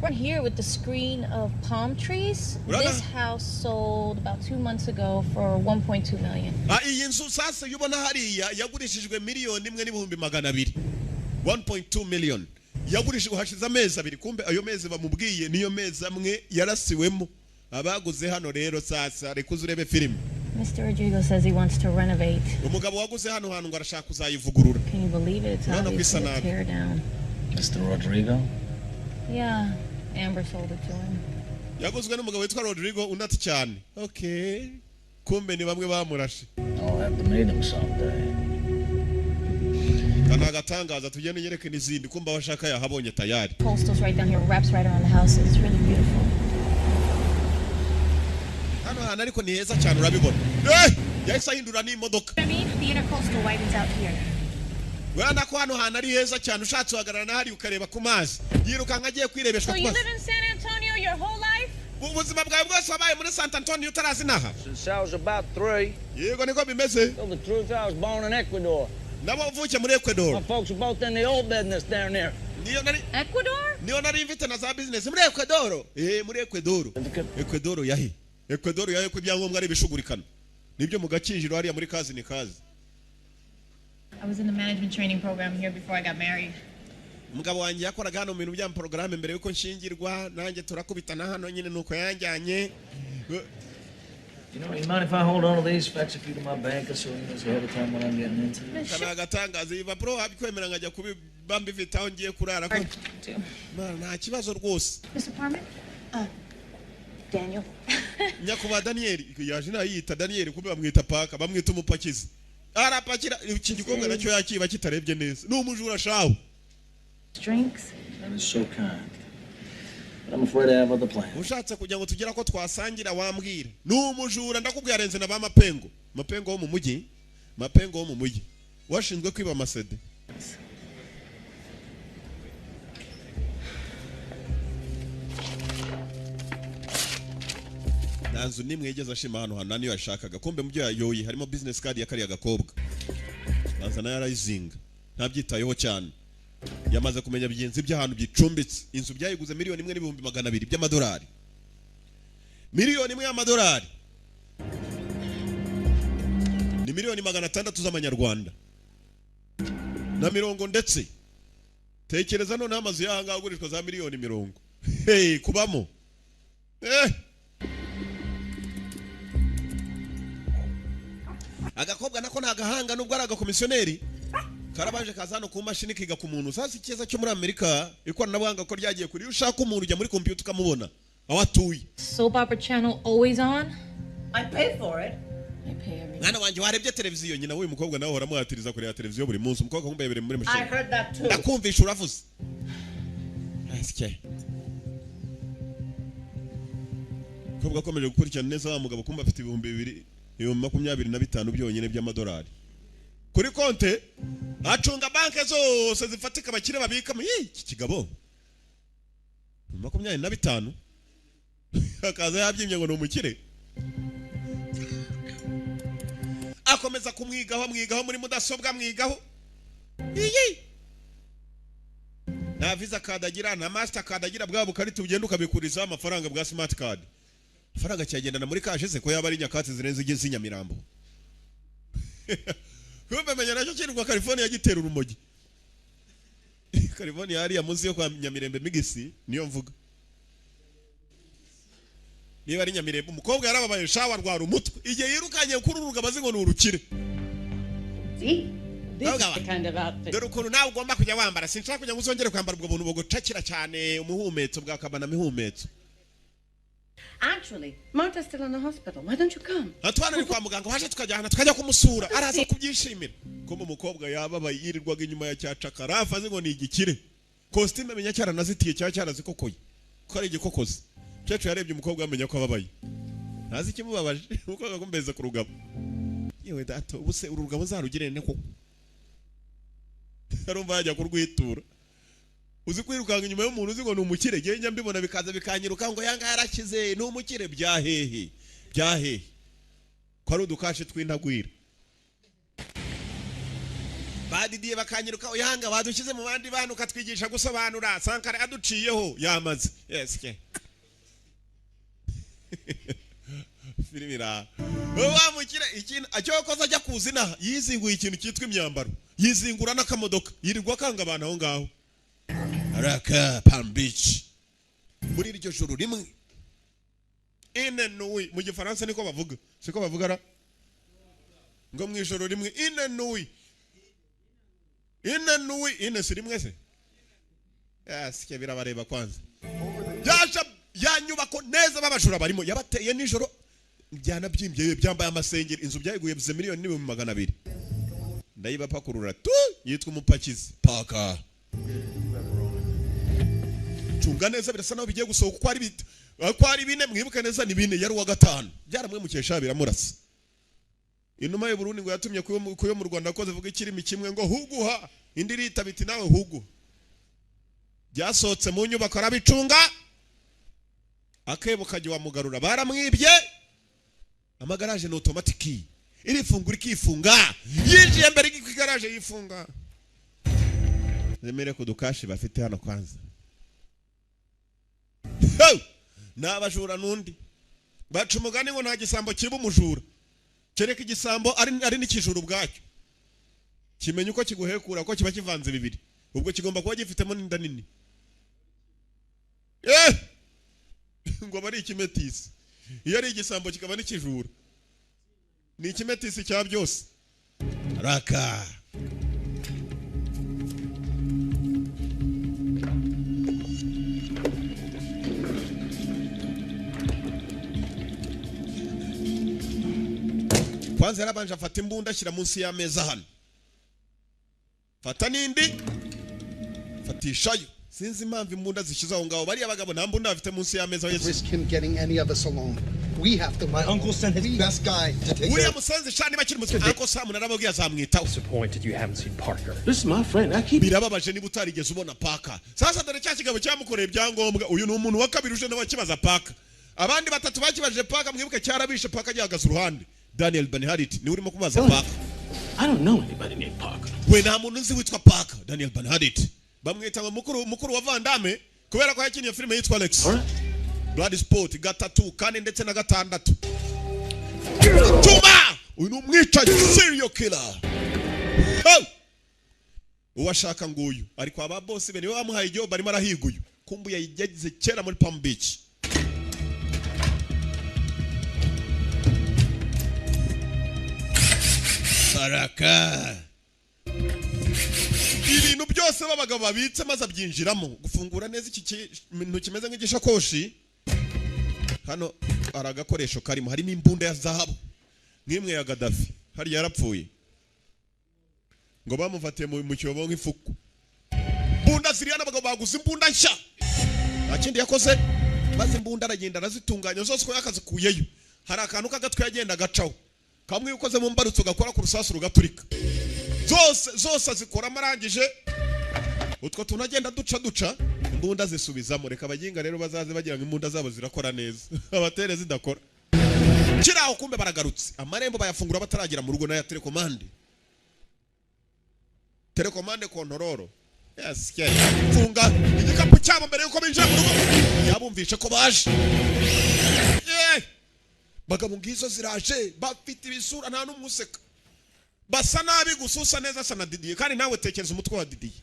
We're here with the screen of palm trees. This house sold about 2 months ago for 1.2 million. Iyi nzu sasa yubona hariya yagurishijwe miliyoni 1.200. 1.2 million. Yagurishijwe hashize amezi 2 kumbe ayo mezi bamubwiye niyo mezi amwe yarasiwemo. Abaguze hano rero sasa rekuze urebe film. Mr. Rodrigo says he wants to renovate. Umugabo waguze hano hantu ngo arashaka kuzayivugurura. Can you believe it? It's obviously a tear down. Mr. Rodrigo? Yeah, Amber sold it to him. Yaguzwe n'umugabo witwa Rodrigo unati cyane. Okay. Kumbe ni bamwe bamurashe. I'll have to meet him someday. Kana gatangaza tugende nyereke n'izindi kumba washaka yahabonye tayari. Coastal's right down here, wraps right around the house. It's really beautiful. Hano hano ariko ni heza cyane urabibona. Yahise ahindura n'imodoka. I mean, the intercoastal widens out here. Wenda ko hano hano ari heza cyane ushatse uhagarara na hari ukareba ku mazi. Yiruka nkagiye kwirebeshwa ku mazi. So you live in San Antonio your whole life? Ubuzima bwawe bwose wabaye muri San Antonio utarazi naha. Since I was about 3. Yego niko bimeze. Tell the truth, I was born in Ecuador. Nabo uvuke muri Ecuador. My folks are both in the oil business down there. Ecuador? Niyo nari invite na za business muri Ecuador. Muri Ecuador. Ecuador yahi. Ecuador yahe ku byangombwa ari bishugurikana. Nibyo mu gakinjiro hariya muri kazi ni kazi. I was in the management training program here before I got married. Umugabo wanjye yakoraga hano mu bintu bya program mbere yuko nshingirwa nanjye turakubitana hano nyine nuko yanjyanye. You know, you mind if I hold on to these, fax a few to my banker so he knows ahead of time what I'm getting into? Kana gatangaza iva bro abikwemera ngajya kubibamba ifitaho ngiye kurara ko. Nta kibazo rwose. Mr. Parman? Daniel. Nyakuba Daniel yaje nayita Daniel kumbe bamwita paka bamwita umupakizi. Arapakira iki gikombe nacyo yakiba kitarebye neza. Ni umujura shawo. Drinks? That is so kind. But I'm afraid I have other plans. Ushatse kujya ngo tugera ko twasangira wambwira. Ni umujura ndakubwira renze na ba mapengo. Mapengo wo mu mujyi. Mapengo wo mu mujyi. Washinzwe kwiba amasede. Nanzu nimwe yigeze ashima hano hano niyo yashakaga kumbe mubyo yayoyi harimo business card ya kariya gakobwa. Bazana yarayizinga. Ntabyitayeho cyane. Yamaze kumenya bigenzi by'ahantu byicumbitse. Inzu byayiguze miliyoni 1.200 by'amadolari. Miliyoni 1 y'amadolari. Ni miliyoni 600 z'amanyarwanda. Na mirongo ndetse. Tekereza none amazu yahanga agurishwa za miliyoni 100. Hey, kubamo. Agakobwa nako nagahanga nubwo ari agakomisiyoneri. Karabaje kazano ku mashini kiga ku muntu. Sasa ikiza cyo muri Amerika ikoranabuhanga ko ryagiye kuri ushaka umuntu ujya muri computer ukamubona. Awatuye. Soap opera channel always on? I pay for it. I pay every. Mwana wanje warebye televiziyo nyina uyu mukobwa nawe hora muhatiriza kuri televiziyo buri munsi. Umukobwa kumbe yabere muri mashini. I heard that too. Ndakumvisha uravuze. Aske. Kobwa komeje gukurikirana neza wa mugabo kumba afite 2,025 byonyine by'amadolari. Kuri konte acunga banke zose zifatika bakire babika iki kigabo 25 akaza yabyimye ngo numukire akomeza kumwigaho muri mudasobwa mwigaho na visa card agira na master card agira bwa bukarita ugenda ukabikuriza amafaranga bwa smart card faranga cyagendana muri kashe se ko yaba ari nyakatsi zirenze igeze Nyamirambo. Kumbe menya nacyo kirwa California gitera urumogi. California hariya munsi yo kwa Nyamirembe Migisi niyo mvuga. Niba ari Nyamirembe umukobwa yarababaye shawa rwara umutwe. Igihe yirukanye kururuga bazi ngo ni urukire. See? This is the kind of outfit. Dore ukuntu nawe ugomba kujya wambara sinshaka kujya nguzongere kwambara ubwo buntu bugucakira cyane umuhumetso bwakabana mihumetso. Actually, Martha's still in the hospital. Why don't you come? Atwana ni kwa muganga waje tukajya kumusura araza kubyishimira. Ko mu mukobwa yaba yirirwaga inyuma ya cyacakara afaze ngo ni igikire. Costume menya cyara nazitiye cyara zikokoye. Ko ari igikokoze. Cyacu yarebye umukobwa amenya ko ababaye. Nazi kimubabaje umukobwa kumbeza ku rugabo. Yewe data ubuse urugabo zarugirene ko. Arumva yajya kurwitura. Uzi kwirukanga inyuma y'umuntu uzi ngo ni umukire genge mbibona bikaza bikanyiruka ngo yanga yarakize ni umukire byahehe ko ari udukashe tw'intagwira badidiye bakanyiruka yanga badukize mu bandi bantu katwigisha gusobanura Sankara aduciyeho yamaze yes ke filmira wa mukire ikintu acyokoza ajya kuzina yizinguye ikintu cyitwa imyambaro yizingura n'akamodoka yirirwa kanga abantu aho ngaho Araka Palm Beach muri iryo joro rimwe inenui mu gifaransa niko bavuga siko bavugara ngo mu ijoro rimwe inenui inesi rimwe se yasike birabareba kwanza yanyubako neza babajura barimo yabateye nijoro byana byimbye byambaye amasengeri inzu byayiguye bize miliyoni 200,000 ndayibapakurura tu yitwa umupakizi paka Tunga neza birasa naho bigiye gusohoka ko ari bine mwibuke neza ni bine yari wa gatanu byaramwe mukesha biramurasa inuma y'u Burundi ngo yatumye kuyo mu Rwanda ko zivuga ikirimi kimwe ngo huguha indi rita biti nawe hugu byasotse mu nyubako arabicunga akebo kajya wamugarura baramwibye amagaraje no automatic iri fungura ikifunga yinjiye mbere y'igaraje yifunga nemere ko dukashi bafite hano kwanza nabajura nundi baca umugani ngo nta gisambo kiba umujura kereka igisambo ari n'ikijuru bwacyo kimenye uko kiguhekura ko kiba kivanze bibiri ubwo kigomba kuba gifitemo n'inda nini ngo bari ikimetisi iyo ari igisambo kikaba n'ikijura ni ikimetisi cya byose raka kwanza yarabanje afata imbunda ashyira munsi y'ameza hano fata nindi fatishayo sinzi impamvu imbunda zishyize aho ngaho bari abagabo nta mbunda bafite munsi y'ameza risk him getting any of us alone. We have to. My uncle sent his best guy to take care. Musanze shani bakiri mu Uncle Sam narababwiye azamwitaho. Disappointed you haven't seen Parker. This is my friend. I keep birababaje niba utarigeze ubona Parker. Sasa dore cya kigabo cyamukoreye ibyangombwa uyu ni umuntu wa kabiri uje n'abakibaza Parker. Abandi batatu bakibaje Parker mwibuke cyarabishe Parker gihagaze uruhande. Daniel Benharit ni urimo kubaza Parker. I don't know anybody named Parker. We nta muntu nzi witwa Parker. Daniel Benharit bamwita mukuru wa Van Damme kubera ko yakiniye filime yitwa Alex. Blood Sport gatatu kane ndetse na gatandatu. Tuma uyu ni umwicanyi serial killer. Uwashaka nguyu ariko aba boss be niwe bamuhaye igihe barimo arahiguye kumbuye yagize kera muri Palm Beach. Saraka ibintu byose babagabo babitse maze abyinjiramo gufungura neza iki kintu kimeze nk'igishakoshi hano aragakoresho karimo harimo imbunda ya zahabu nk'imwe ya Gaddafi hari yarapfuye ngo bamufatiye mu cyobo nk'ifuku bunda ziriya n'abagabo baguze imbunda nshya akindi yakoze maze imbunda aragenda arazitunganya zose ko yakazikuyeyo hari akantu kagatwe yagenda gacaho kamwe ukoze mu mbarutso gakora ku rusasu rugaturika zose azikora amarangije utwo tunagenda duca imbunda zisubizamo reka abaginga rero bazaze bagira ngo imbunda zabo zirakora neza abatere zidakora kiraho kumbe baragarutse amarembo bayafungura bataragira mu rugo na ya telekomande kontororo yes funga igikapu cyabo mbere yuko binjira mu rugo yabumvishe ko baje bagabo ngizo ziraje bafite ibisura nta n'umuseka basa nabi gususa neza sana Didier kandi nawe tekereza umutwe wa Didier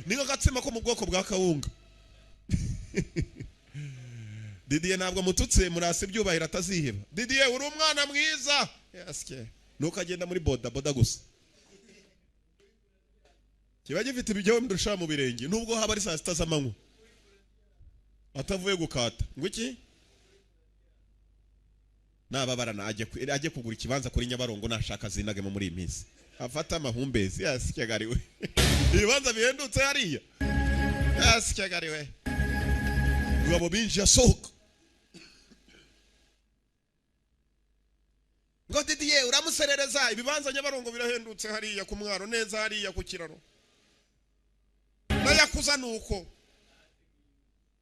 ninga gatsima ko mu bwoko bwa kawunga Didier ntabwo mututse murase byubahira ataziheba Didier uri umwana mwiza yaske nuko agenda muri boda gusa kiba gifite ibyo ndusha mu birenge nubwo haba ari saa sita z'amanywa atavuye gukata ngo iki nababarana ajye kugura ikibanza kuri Nyabarongo nashaka zinagemo muri iyi minsi afata amahumbezi yasikegariwe ibibanza bihendutse hariya yasikegariwe ngabo binji yasohoka ngo Didiye uramuserereza ibibanza Nyabarongo birahendutse hariya ku mwaro neza hariya ku kiraro nayakuza nuko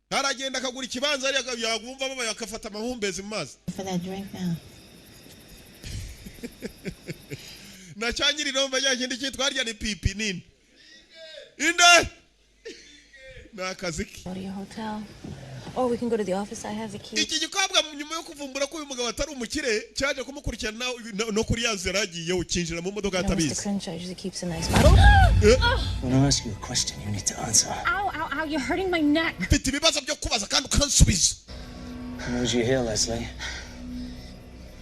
aragenda akagura ikibanza hariya yagumva baba yakafata amahumbezi mu mazi na cyangiri nomba yagenda cyitwa harya ni pipi nini inde nakaziki Or we can go to the office. I have the key. Iki gikobwa nyuma yo kuvumbura ko uyu mugabo atari umukire cyaje kumukurikirana no kuri yanzu yaragiye ukinjira mu modoka atabizi. Mr. Crenshaw usually keeps a nice bottle. When I ask you a question, you need to answer. Ow, ow, ow, you're hurting my neck. Mfite ibibazo byo kubaza kandi ukansubiza. Who's you here, Leslie?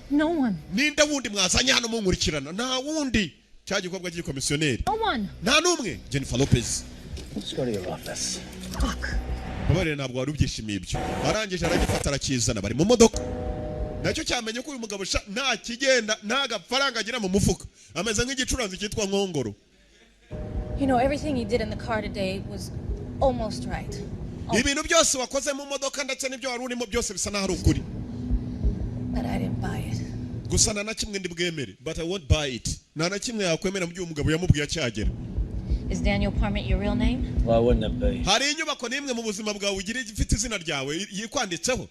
No one. Ninde wundi mwazanye hano munkurikirana? Nta wundi. Cya gikobwa cy'ikomisiyoneri. No one. Nta numwe. Jennifer Lopez. Let's go to your office. Fuck. Babare ntabwo wari ubyishimiye ibyo. Arangije aragifata arakizana bari mu modoka. Nacyo cyamenye ko uyu mugabo nta kigenda nta gafaranga agira mu mufuka. Ameze nk'igicuranzi cyitwa nkongoro. You know, everything he did in the car today was almost right. Ibintu byose wakoze mu modoka ndetse n'ibyo wari urimo byose bisa naho ari ukuri. But I didn't buy it. Gusa na kimwe ndi bwemere, but I won't buy it. Na kimwe yakwemera mu byo umugabo yamubwiye cyagera. Is Daniel Parment your real name? Why wouldn't it be? Hari inyubako nimwe mu buzima bwawe ugira ifite izina ryawe yikwanditseho.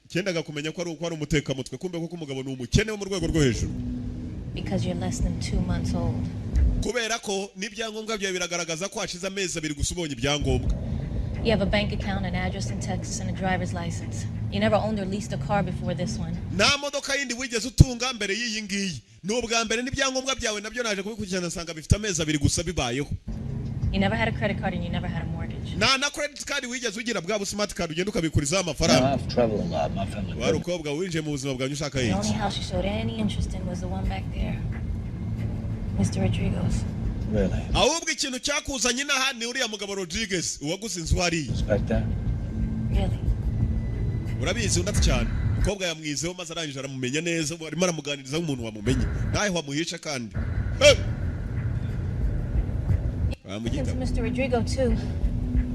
Cyendaga kumenya ko ari umuteka mutwe kumbe ko umugabo ni umukene wo mu rwego rwo hejuru. Because you're less than 2 months old. Kubera ko n'ibyangombwa byawe biragaragaza ko hashize amezi 2 gusa ubonye ibyangombwa. You have a bank account, an address in Texas, and a driver's license. You never owned or leased a car before this one. Nta modoka yindi wigeze utunga mbere y'iyi ngiyi. N'ubwa mbere n'ibyangombwa byawe nabyo naje kubikurikirana nsanga bifite amezi 2 gusa bibayeho. You never had a credit card and you never had a mortgage. Na credit card wigeze ugira bwa smart card ugenda ukabikurizaho amafaranga. I've traveled a lot, my family. Wari ukobwa winjiye mu buzima bwanyu ushaka The iki? only house you showed any interest in was the one back there. Mr. Rodriguez. Really? Ahubwo ikintu cyakuzanye naha ni uriya mugabo Rodriguez uwagusinze wari. Back there? Really? Urabizi undati cyane. Ukobwa yamwizeho maze arangije aramumenya neza arimo aramuganiriza nk'umuntu wamumenye. Nawe wamuhisha kandi. Into Mr. Rodrigo too.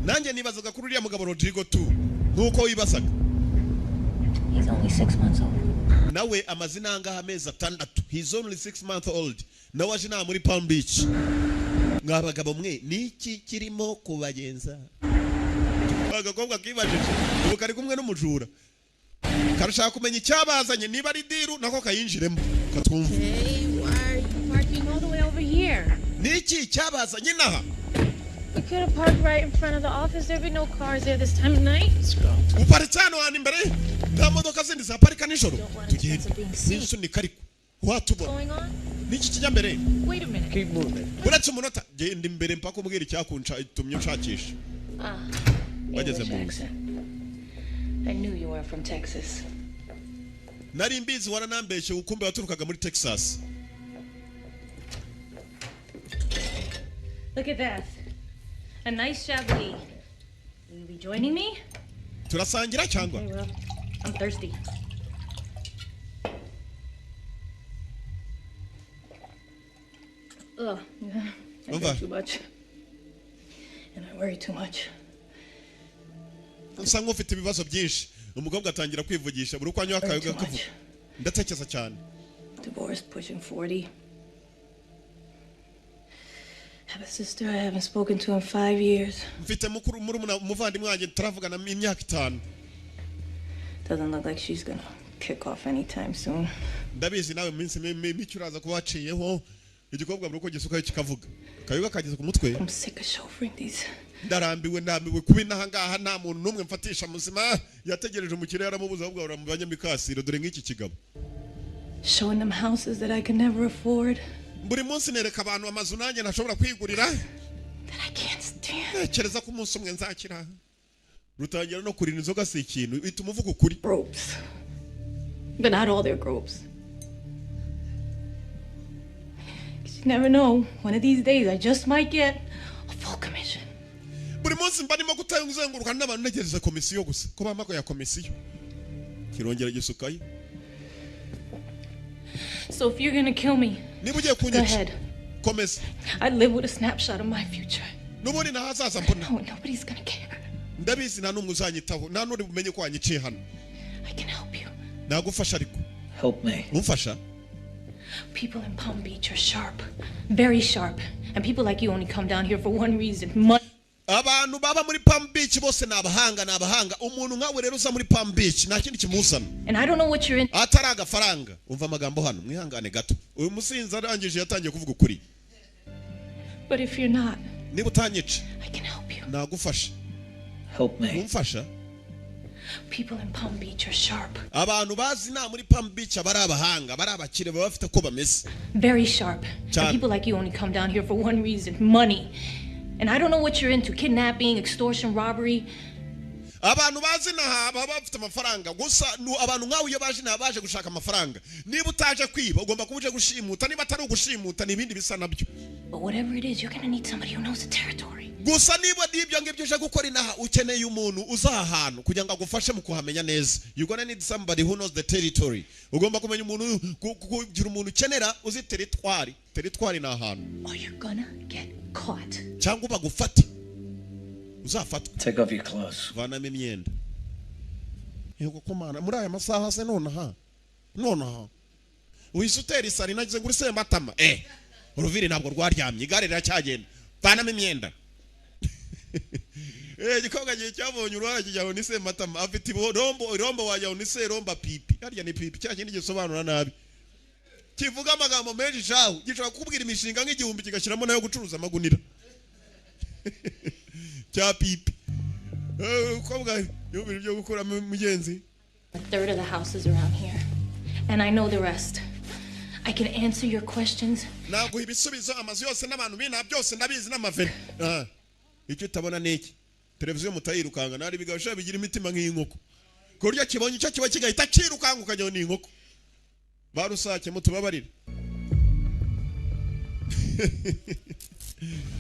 Nanjye nibazaga kuri uriya mugabo Rodrigo too. Nuko wibasaga. He's only 6 months old. Nawe amazina angaha amezi 6. He's only 6 months old. Nawe aje na muri Palm Beach. Mwabagabo mwe niki kirimo kubagenza? Bagakobwa kibajije. Ubu kari kumwe n'umujura. Karashaka kumenya icyabazanye niba ari diru nako kayinjiremo. Katwumva. Hey, why are you parking all the way over here? Niki cyabazanye naha? You could have parked right in front of the office. There'd be no cars there this time of night. Let's go. Uparitse hano hano imbere. Nta modoka zindi zaparika nijoro. Tugende. Nisunika ariko. Watubona. Niki kijya mbere? Wait a minute. Keep moving. Uretse umunota genda imbere mpaka umbwira icyakunca itumye ushakisha. Bageze mu nzu. I knew you were from Texas. Nari mbizi waranambeshe ukumbe waturukaga muri Texas. Look at that. A nice Chablis. Will you be joining me? Turasangira cyangwa? Okay, well, I'm thirsty. Ugh, I drink too much. And I worry too much. Usa nk'ufite ibibazo byinshi. Umukobwa atangira kwivugisha buri uko anywa akayoga kavuga. Ndatekereza cyane. Divorced, pushing 40. Have a sister I haven't spoken to in 5 years. Mfite mukuru umuvandimwe wanjye turavugana imyaka 5. Doesn't look like she's gonna kick off anytime soon. Ndabizi nawe minsi micyo uraza kubaciyeho igikobwa buri uko gisuka kikavuga. Kayoga kageze ku mutwe. I'm sick of chauffeuring these. Ndarambiwe kuba inahangaha nta muntu numwe mfatisha muzima yategereje umukire yaramubuza ahubwo ara mu banyamikasiro dore nk'iki kigabo. Showing them houses that I can never afford. Buri munsi nereka abantu amazu nanjye ntashobora kwigurira. That I can't stand. Kereza ko umunsi umwe nzakira. Rutangira no kurina inzoga si ikintu ituma uvuga ukuri. Gropes. But not all their gropes. never know. One of these days, I just might get a full commission. Buri munsi mba ndimo kuzenguruka n'abantu ntegereza komisiyo gusa. Ko bamako ya komisiyo. Kirongera gisukaye. So if you're gonna kill me, go ahead. Komesa. I live with a snapshot of my future. Nobody na hazaza mbona. No, nobody's gonna care. Ndabizi nta numwe uzanyitaho. Nta nuri bumenye ko wanyiciye hano. I can help you. Nagufasha ariko. Help me. Umfasha? People in Palm Beach are sharp. Very sharp. And people like you only come down here for one reason. Money. Abantu baba muri Palm Beach bose nabahanga umuntu nkawe rero uza muri Palm Beach nta kindi kimuzana. And I don't know what you're in. Ataraga faranga umva amagambo hano mwihangane gato uyu musinzi arangije yatangiye kuvuga ukuri. But if you're not, niba utanyica I can help you. Nagufasha. Help me. Umfasha? People in Palm Beach are sharp. Abantu bazi na muri Palm Beach abari abahanga bari abakire baba bafite ko bameze. Very sharp. And people like you only come down here for one reason, money. And I don't know what you're into, kidnapping, extortion, robbery. Abantu bazi na baba bafite amafaranga gusa abantu nkawe iyo baje nabaje gushaka amafaranga niba utaje kwiba ugomba kubuje gushimuta niba atari ugushimuta nibindi bisa nabyo. But whatever it is, you're going to need somebody who knows the territory. Gusa niba dibyo ngibyo je gukora inaha ukeneye umuntu uzahantu kugira ngo agufashe mu kuhamenya neza. You gonna need somebody who knows the territory. Ugomba kumenya umuntu kugira umuntu ukenera uzi territory. Territory na ahantu. Or you're gonna get caught. Cyangwa bagufata. Uzafatwa. Take off your clothes. Vanamo imyenda. Yego komana muri aya masaha se nonaha. Uyisutera isari nagize nguri se matama. Uruviri ntabwo rwaryamye igare riracyagenda. Vanamo imyenda. Gikoga gihe cyabonye urwara kijyaho ni se matama afite irombo wajyaho ni se romba pipi. Harya ni pipi cya kindi gisobanura nabi. Kivuga amagambo menshi shaho gishobora kukubwira imishinga nk'igihumbi kigashyiramo nayo gucuruza amagunira. Cya pipi. Kobwa yubiri byo gukora mugenzi. A third of the houses around here. And I know the rest. I can answer your questions. Naguha ibisubizo amazu yose n'abantu bina byose ndabizi n'amavene. Icyo utabona niki? Televiziyo mutayirukanga nari bigasha bigira imitima nk'inkoko. Kurya kibonye icyo kiba kigahita kirukanga ukajya ni inkoko. Barusake mutubabarira.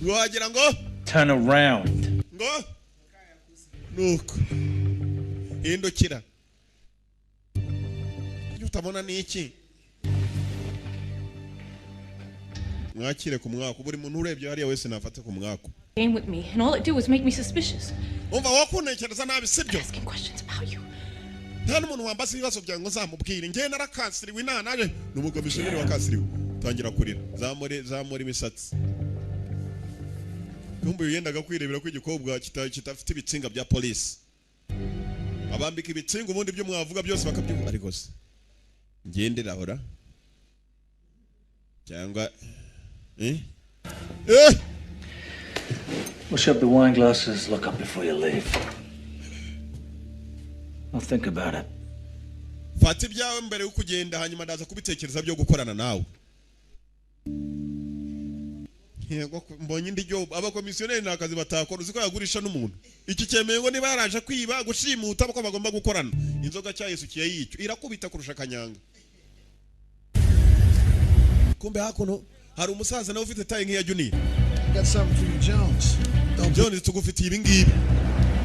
Wagira ngo turn around. Ngo nuko hindukira. Icyo utabona niki? Mwakire ku mwako buri muntu urebye hariya wese nafate ku mwako. Came with me and all it did was make me suspicious. Umva wakuntekereza nabi sibyo? Asking questions about you. Nta n'umuntu wambaza ibibazo byanjye ngo zamubwire ngiye narakasiriwe naje n'umukomisiyoneri wakasiriwe tangira kurira zamuri imisatsi. Kumbuye yendaga kwirebera ko igikobwa kitafite ibitsinga bya police. Abambika ibitsinga ubundi byo mwavuga byose bakabyumva ariko se. Ngendera hora. Cyangwa Push up the wine glasses, look up before you leave. I'll think about it. Fata ibyawe mbere yo kugenda hanyuma ndaza kubitekereza byo gukorana nawe. Yego mbonye ndi job abakomisiyoneri nakazi batakora uziko yagurisha n'umuntu. Iki cyemeye ngo niba yaraje kwiba gushimuta bako bagomba gukorana. Inzoga cya Yesu kiye yicyo irakubita kurusha kanyanga. Kumbe hakuno hari umusaza nawe ufite tayi nk'iya Junior. Got something for you, Jones. Jones tugufitiye ibi ngibi.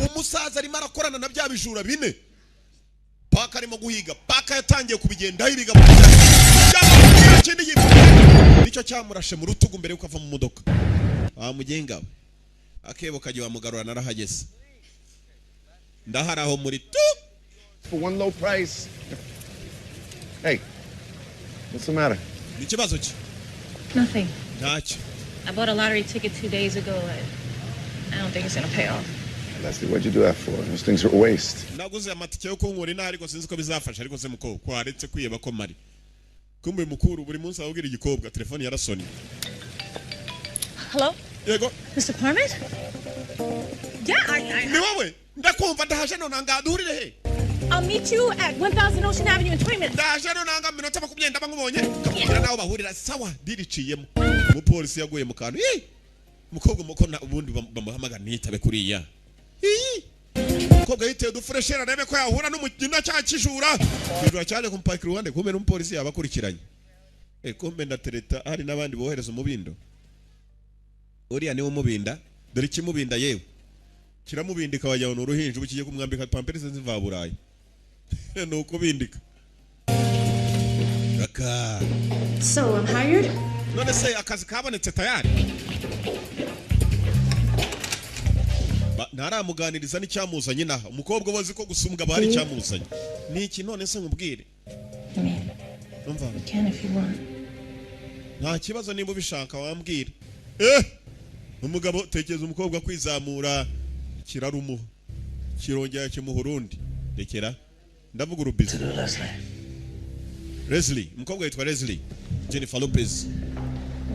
Umusaza arimo arakorana na bya bijura bine. Paka arimo guhiga. Paka yatangiye kubigenda yibiga. Kindi yifuza. Nicyo cyamurashe mu rutugu mbere yuko ava mu modoka. Mugenga. Akebo kaje wamugarura narahageze. Ndaharaho muri tu. For one low price. Hey. What's the matter? Nikibazo ki? Nothing. Ntacyo. I bought a lottery ticket 2 days ago. I don't think it's gonna pay off. Leslie, what'd you do that for? Those things are a waste. Naguze amatike yo kunkora ina ariko sinzi ko bizafasha ariko se muko kwaretse kwiyeba ko mari. Kumbe mukuru buri munsi awugira igikobwa telefone yarasoni. Hello? Yego. Mr. Parmit? Yeah, Ni wowe? Ndakumva ndahaje none ngadurire he? I'll meet you at 1000 Ocean Avenue in 20 minutes. Ndahaje none nanga minota 20 bangubonye. Kabwira naho bahurira sawa diriciyemo. Umupolisi yaguye mu kantu. Mukobwa mukona ubundi bamuhamagara nitabe kuriya. Mukobwa yiteye dufureshera rebe ko yahura n'umugina cya kijura. Kijura cyaje kumpakira uruhande kumbe n'umupolisi yabakurikiranye. Kumbe ndatereta hari nabandi bohereza umubindo. Uriya niwe umubinda, dore kimubinda yewe. Kiramubindika wajya no ruhinje ukiye kumwambika pampers ziva burayi. Nuko bindika. Raka. So, I'm hired? None se akazi kabonetse tayari. Naramuganiriza n'icyamuzanye naha. Umukobwa wazi ko gusumbwa bari cyamuzanye. Niki none se nkubwire? Numva. Can if you want. Nta kibazo nimba ubishaka wambwira. Umugabo tekeza umukobwa kwizamura kirarumu. Kirongera kimuhurundi. Rekera. Ndavuga urubizi. Leslie, umukobwa yitwa Leslie. Jennifer Lopez.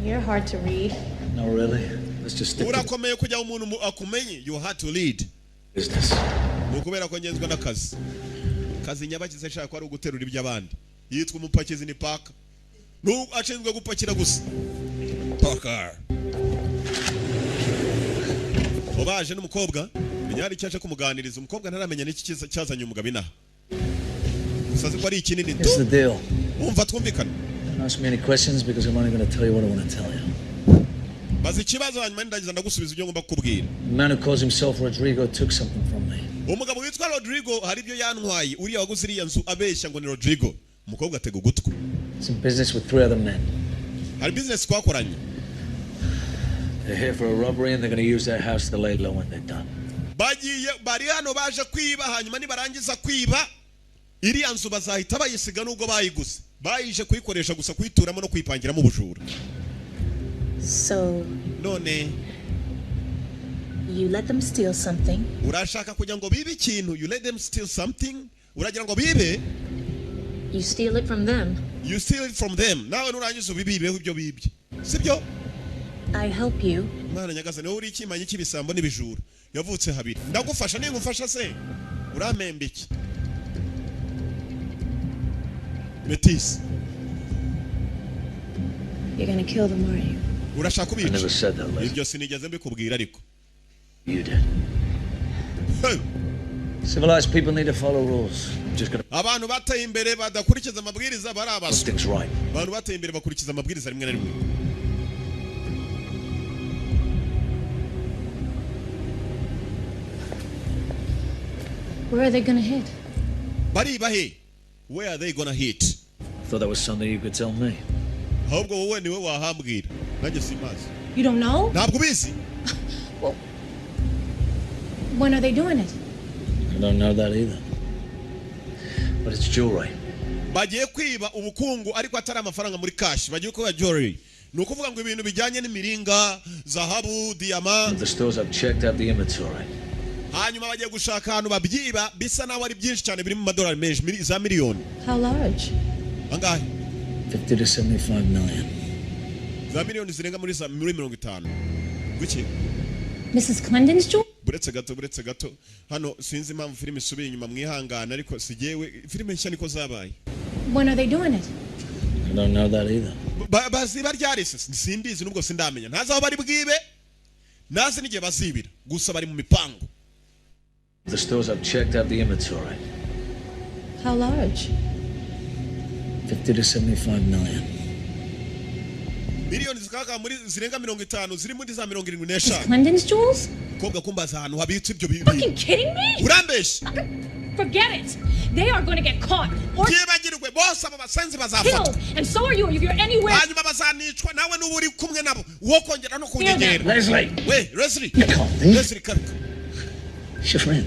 You're hard to read. No, really. Let's just stick to Urakomeye kujya umuntu akumenye. You had to lead. business. Nukubera ko ngenzwa n'akazi. Kazi nyabakize ashaka ari uguterura iby'abandi. Yitwa umupakizi ni Parker. Ashinzwe gupakira gusa. Parker. Obaje n'umukobwa, binyari cyaje kumuganiriza. Umukobwa ntaramenya n'iki cyazanye umugabo inaha. Gusaze ko ari ikinini. Here's the deal. Umva twumvikana. Don't ask me any questions because I'm only going to tell you what I want to tell you. Bazi ikibazo hanyuma ndagiza ndagusubiza ibyo ngomba kukubwira. The man who calls himself Rodrigo took something from me. Umugabo witwa Rodrigo hari ibyo yantwaye. Uriya waguze iriya nzu abeshya ngo ni Rodrigo. Umukobwa atega ugutwi. Some business with 3 other men. Hari business twakoranye. They're here for a robbery and they're going to use their house to lay low when they're done. Bari hano baje kwiba hanyuma nibarangiza kwiba iriya nzu bazahita bayisiga nubwo bayiguze. Bayije kuyikoresha gusa kuyituramo no kuyipangiramo ubujura. So, none you let them steal something. Urashaka kujya ngo bibe ikintu. You let them steal something. Uragira ngo bibe. You steal it from them. You steal it from them. Nawe nurangiza ubibibeho ibyo bibye. Sibyo? I help you. Mwana nyagaze niwe uri ikimanyi cy'ibisambo n'ibijura. Yavutse habiri. Ndagufasha ningufasha se. Uramembe iki? Metis. You're going to kill them, are you? Urashaka kubica. I never said that, Leslie. Ibyo sinigeze mbikubwira ariko. You did. Civilized people need to follow rules. Just gonna. Abantu bateye imbere badakurikiza amabwiriza barabaswa. Things right. Abantu bateye imbere bakurikiza amabwiriza rimwe na rimwe. Where are they going to hit? Bariba he. Where are they going to hit? I thought that was something you could tell me. Ahubwo wowe niwe wahambwira. Nanjye simazi. You don't know? Ntabwo ubizi. Well, when are they doing it? I don't know that either. But it's jewelry. Bagiye kwiba ubukungu ariko atari amafaranga muri cash. Bagiye kwiba jewelry. Nukuvuga ngo ibintu bijyanye n'imiringa, zahabu, diamant. The stores I've checked out the inventory. Hanyuma bagiye gushaka ahantu babyiba bisa naho ari byinshi cyane biri mu madolari menshi za miliyoni. How large? Angahe? 50 to 75 million. Za miliyoni zirenga muri 50. Guki? Mrs. Clenden's jewel? Buretse gato. Hano sinzi impamvu filime isubiye inyuma mwihangana ariko sigewe filime nshya niko zabaye. When are they doing it? I don't know that either. Baziba ryarese simbizi nubwo sindamenya. Ntazi aho bari bwibe. Nazi n'igihe bazibira. Gusa bari mu mipango. The stores I've checked out the inventory. How large? 50 to 75 million. Miliyoni zikaga muri zirenga 50 ziri muri za 75. Clenden's jewels? Kobwa kumbaza ahantu habitse ibyo bibi. Fucking kidding me? Urambeshe. Forget it. They are going to get caught or Kibagirwe bose aba basenzi bazafatwa. killed. And so are you if you're anywhere. Hanyuma bazanicwa nawe n'ubu uri kumwe nabo. Wo kongera no kungegera. Leslie. Wait, Leslie. Leslie Kirk. It's your friend.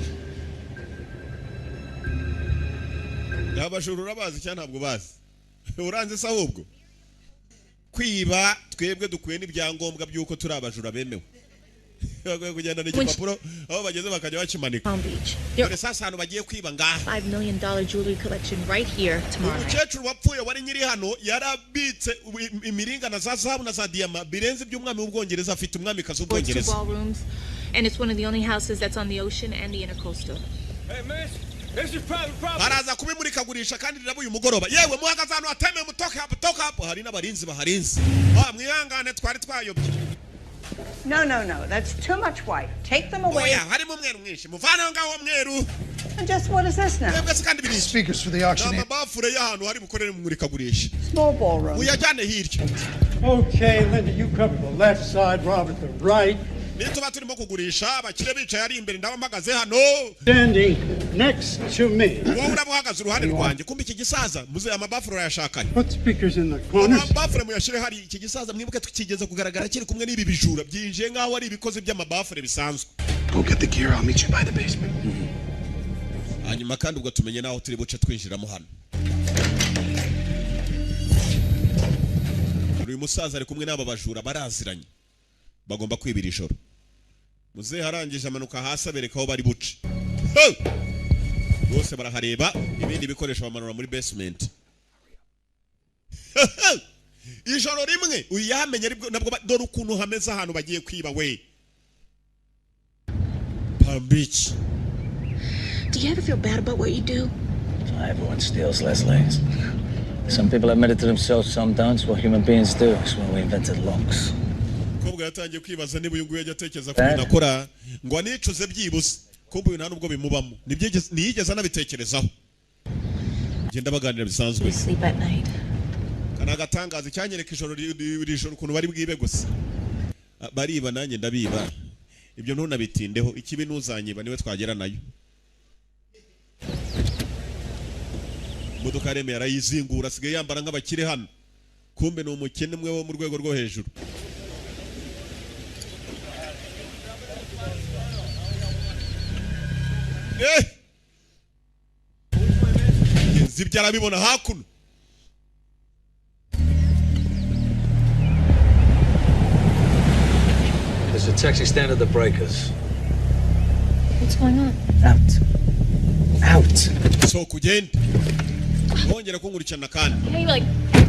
Abajuru urabazi cyane ntabwo bazi. Uranze se ahubwo. Kwiba twebwe dukwiye n'ibyangombwa by'uko turi abajura bemewe. Bagoye kugenda n'igipapuro aho bageze bakajya bakimanika. Palm Beach. Dore sasa hano bagiye kwiba ngaha. $5 million jewelry collection right here tomorrow night. Umukecuru wapfuye wari nyiri hano yarabitse imiringa na za zahabu na za diamant birenze by'umwami w'Ubwongereza afite umwami kazi w'Ubwongereza. Ballrooms, and it's one of the only houses that's on the ocean and the intercoastal. Hey, man. This is private property. Baraza kubimurikagurisha kandi rirabo uyu mugoroba. Yewe muhagaze hano ateme mutoka hapo hari n'abarinzi baharinze. Mwihangane twari twayobye. No, that's too much white. Take them away. Oya, harimo umweru mwinshi. Muvana ngaho mweru. And just what is this now? Speakers for the auctioneer. Small ballroom. Okay, Linda, you cover the left side, Robert the right. Standing next to me. Put speakers in the corners. Go get the gear. I'll meet you by the basement. Hanyuma kandi ubwo tumenye naho turi buce twinjiramo hano. Uyu musaza ari kumwe n'aba bajura baraziranye. Bagomba kwibira ijoro. Muzehe arangije amanuka hasi abereka aho bari buce. Bose barahareba ibindi bikoresho bamanura muri basement. Ijoro rimwe uyamenye nabwo dore ukuntu hameza ahantu bagiye kwiba we. Palm Beach. Do you ever feel bad about what you do? Everyone steals, Leslie. Some people admit it to themselves, some don't. It's what human beings do. It's when we invented locks. Kobwa yatangiye kwibaza niba uyu nguyu yajya atekereza ko binakora ngo anicuze byibuze kumbe uyu nta nubwo bimubamo niyigeze anabitekerezaho genda baganira bisanzwe kana gatangaza cyanyereka ijoro rijoro ukuntu bari bwibe gusa bariba nanjye ndabiba ibyo ntunabitindeho ikibi nuzanyiba niwe twagera nayo modoka reme yarayizingura asigaye yambara nk'abakire hano kumbe ni umukene mwe wo mu rwego rwo hejuru zibyara bibona hakuno There's a taxi stand at the Breakers. What's going on? Out. So kugenda wongera kunkurikirana kandi Hey, like,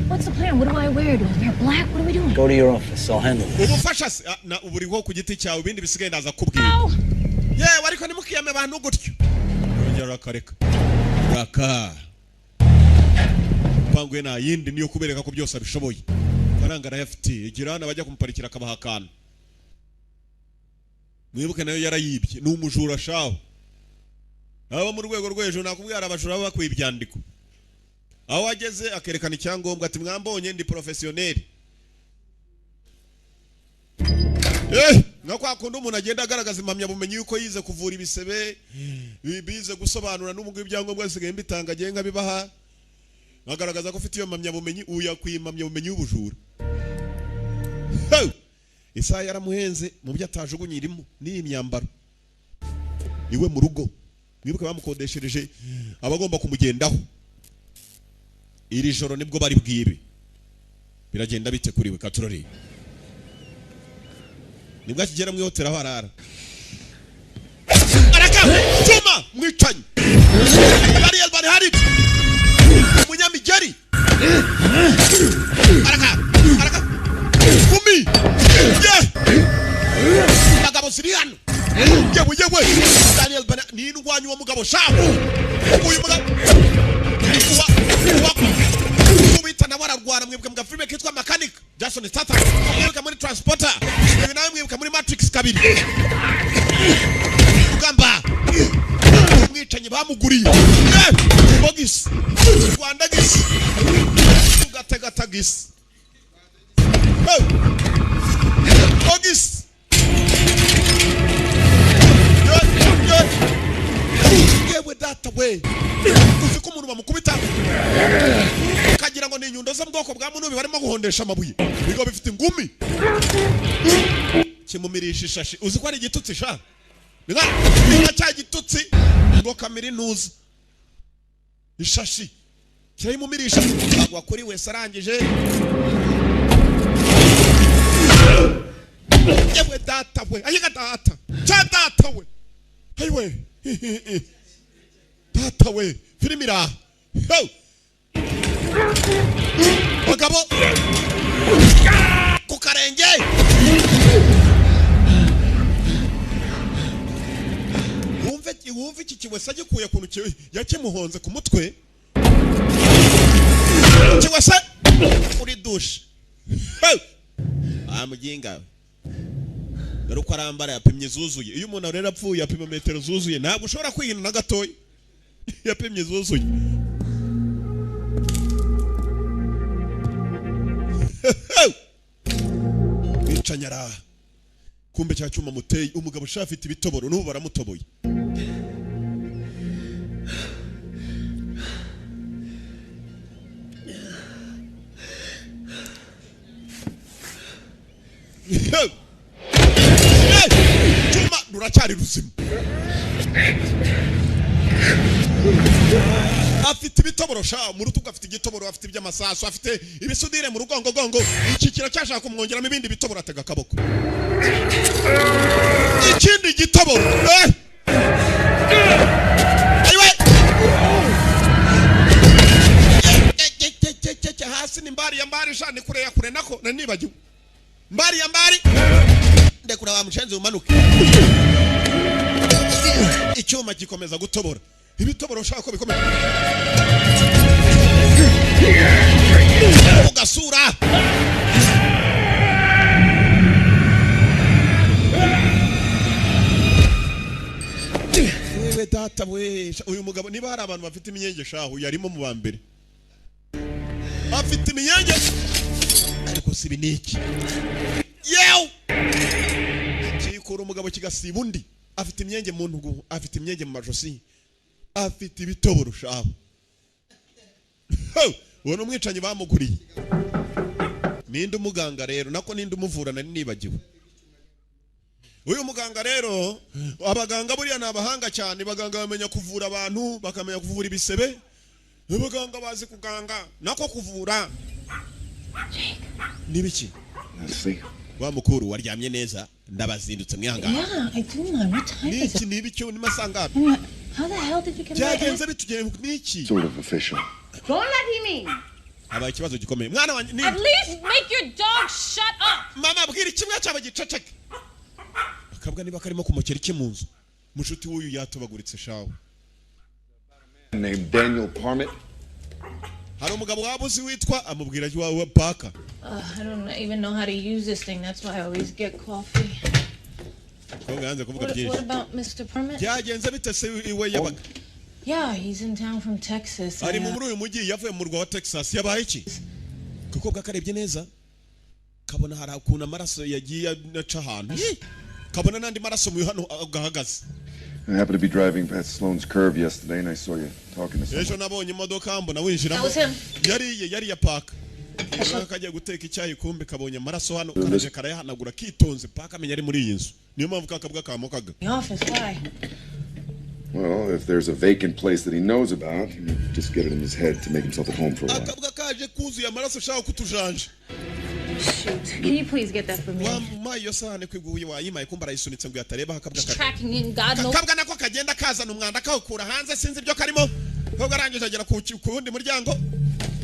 what's the plan? What do I wear? Do I wear black? What are we doing? Go to your office. I'll handle it. ubufasha na uburiho ku giti cyawe ibindi bisigaye ndaza kubwira yewe ariko nimukiyame abantu gutyo yongera rakareka raka pangwe na yindi niyo kubereka ko byose abishoboye faranga arayafite igirana bajya kumuparikira akabaha akantu mwibuke nayo yarayibye ni umujura shaho aba mu rwego rwo hejuru nakubwira abajura bakwiye ibyandiko aho ageze akerekana icyangombwa ati mwambonye ndi professionnel nka kwa kundi umuntu agenda agaragaza impamya bumenyi yuko yize kuvura ibisebe bize gusobanura n'umugwi ibyangombwa bisigaye mbitanga agiye nkabibaha agaragaza ko ufite iyo mpamya bumenyi uyakwimamya bumenyi y'ubujura Isaya yaramuhenze mu byo atajugunye irimo ni imyambaro iwe mu rugo mwibuke bamukodeshereje abagomba kumugendaho iri joro nibwo bari bwibe biragenda bite kuri we katurori nibwo akigera mu hoteli aho arara tuma mwicanye bari hari umunyamigeri araka kumi bagabo siriyano yewe Daniel Bana ni ndwanyu wa mugabo shabu uyu mugabo ubita na wararwana mwebwe mga filme kitwa Mechanic Jason Statham mwebwe muri Transporter mwebwe nawe mwebwe muri Matrix kabiri ugamba mwicanye bamuguriye bogis Rwanda gis ugatega gis bogis yewe data we uzi ko umuntu bamukubita kagira ngo ni inyundo zo bwoko bwa munubi barimo guhondesha amabuye bigo bifite ingumi kimumirisha ishashi uzi ko ari igitutsi sha niga cya gitutsi ngo kamera intuza ishashi kirayimumirisha agwa kuri wese arangije yewe data we ayiga data cha data we ayiwe data we filimira bagabo ku karenge wumve iki kiwesa gikuye kuntu yakimuhonze ku mutwe kiwesa uri dushe amuginga dore uko arambara yapimye zuzuye iyo umuntu rero apfuye apima metero zuzuye ntabwo ushobora kwihina na gatoya yapimye zuzuye. Bicanyara kumbe cya cyuma muteye umugabo shafite ibitoboro n'ubu baramutoboye. Cyuma ruracyari ruzima. Afite ibitoboro sha mu rutugu afite igitoboro afite iby'amasaso afite ibisudire mu rugongo iki kiracyashaka kumwongeramo ibindi bitoboro atega akaboko. Ikindi gitoboro hasi ni mbari ya mbari sha ni kure ya kure nako nanibagiwe mbari ya mbari ndekura wa mushenzi umanuke. Icyuma gikomeza gutobora ibitoboro ushaka ko bikomeye ugasura wewe data we uyu mugabo niba hari abantu bafite imyenge shaho yarimo mu bambere afite imyenge ariko sibi niki yew kikura umugabo kigasiba undi afite imyenge mu ntugu afite imyenge mu majosi afite ibitoboro shaho ubona umwicanyi bamuguriye ninde umuganga rero nako ninde umuvura nari nibagiwe. Uyu muganga rero abaganga buriya nabahanga cyane baganga bamenya kuvura abantu bakamenya kuvura ibisebe abaganga bazi kuganga nako kuvura nibiki wa mukuru waryamye neza ndabazindutse mwihangana. Yeah, I do know. What time is it? Nibiki ni masangapi? How the hell did you get byagenze bitugeye niki? Sort of official. Don't let him in. Aba ikibazo gikomeye mwana wanjye ni At least make your dog shut up. Mama bwira kimwe cyaba giceceke. Akabwa niba karimo kumukera iki munzu mushuti w'uyu yatobaguritse shawe. Named Daniel Parmit. Hari umugabo wabuzi witwa amubwira wa Parker. I don't even know how to use this thing. That's why I always get coffee. What about Mr. Permit? Byagenze bitese iwe yabaga. Yeah, he's in town from Texas. Ari mu muri uyu mujyi yavuye mu rwa wa Texas yabaye iki? Kuko bwakarebye neza kabona hari akuna maraso yagiye naca ahantu. Kabona nandi maraso mu hano agahagaze. I happened to be driving past Sloan's Curve yesterday and I saw you talking to someone. Ejo nabonye imodoka mbona winjiramo. Yari ya Parker. Akagiye guteka icyayi kumbe kabonye maraso hano karaje karayahanagura kitonze Parker amenya ari muri iyi nzu. Niyo mpamvu kakabwa kamokaga. The office, why? Well, if there's a vacant place that he knows about, he'll just get it in his head to make himself at home for a while. Akabwa kaje kuzuye amaraso shaka kutujanje. Shoot. Can you please get that for me? Mama yosane kwiguye wayimaye kumbara yisunitse ngo yatareba akabwa ka. Tracking in God knows. Akabwa nako kagenda kazana umwanda kawukura hanze sinzi ibyo karimo. Ko garangije agera ku wundi muryango.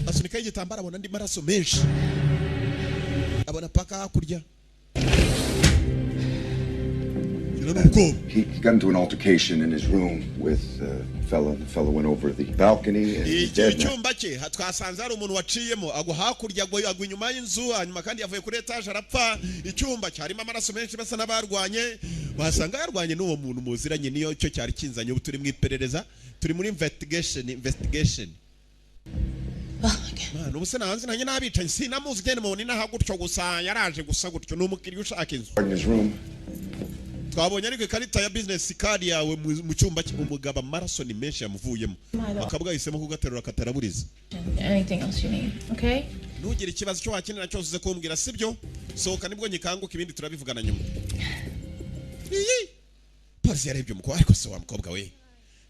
Asunika igitambara abona ndi maraso menshi. Abona Parker hakurya. He got into an altercation in his room with a fellow. The fellow went over the balcony and he's dead now. Icyumba cye twasanze ari umuntu waciyemo agwa hakurya agwa inyuma y'inzu hanyuma kandi yavuye kuri etage arapfa. Icyumba cyarimo amaraso menshi basa n'abarwanye wasanga yarwanye n'uwo muntu muziranye niyo cyo cyari kinzanye ubu turi mu iperereza turi muri investigation. Man ubuse nanze nanye nabicanye sinamuzi gene mu nina hagutyo gusa yaraje gusa gutyo n'umukiriya ushaka inzu. Twabonye ariko ikarita ya business card yawe mu cyumba cy'umugaba maraso ni menshi yamuvuyemo akabwa yisemo kugaterura kataraburiza. Anything else you need, okay? Nugira ikibazo cyo wakenera cyose uze kumbwira sibyo sohoka nibwo nyikanguka ibindi turabivugana nyuma. Polisi yarebye umukobwa ariko se wa mukobwa we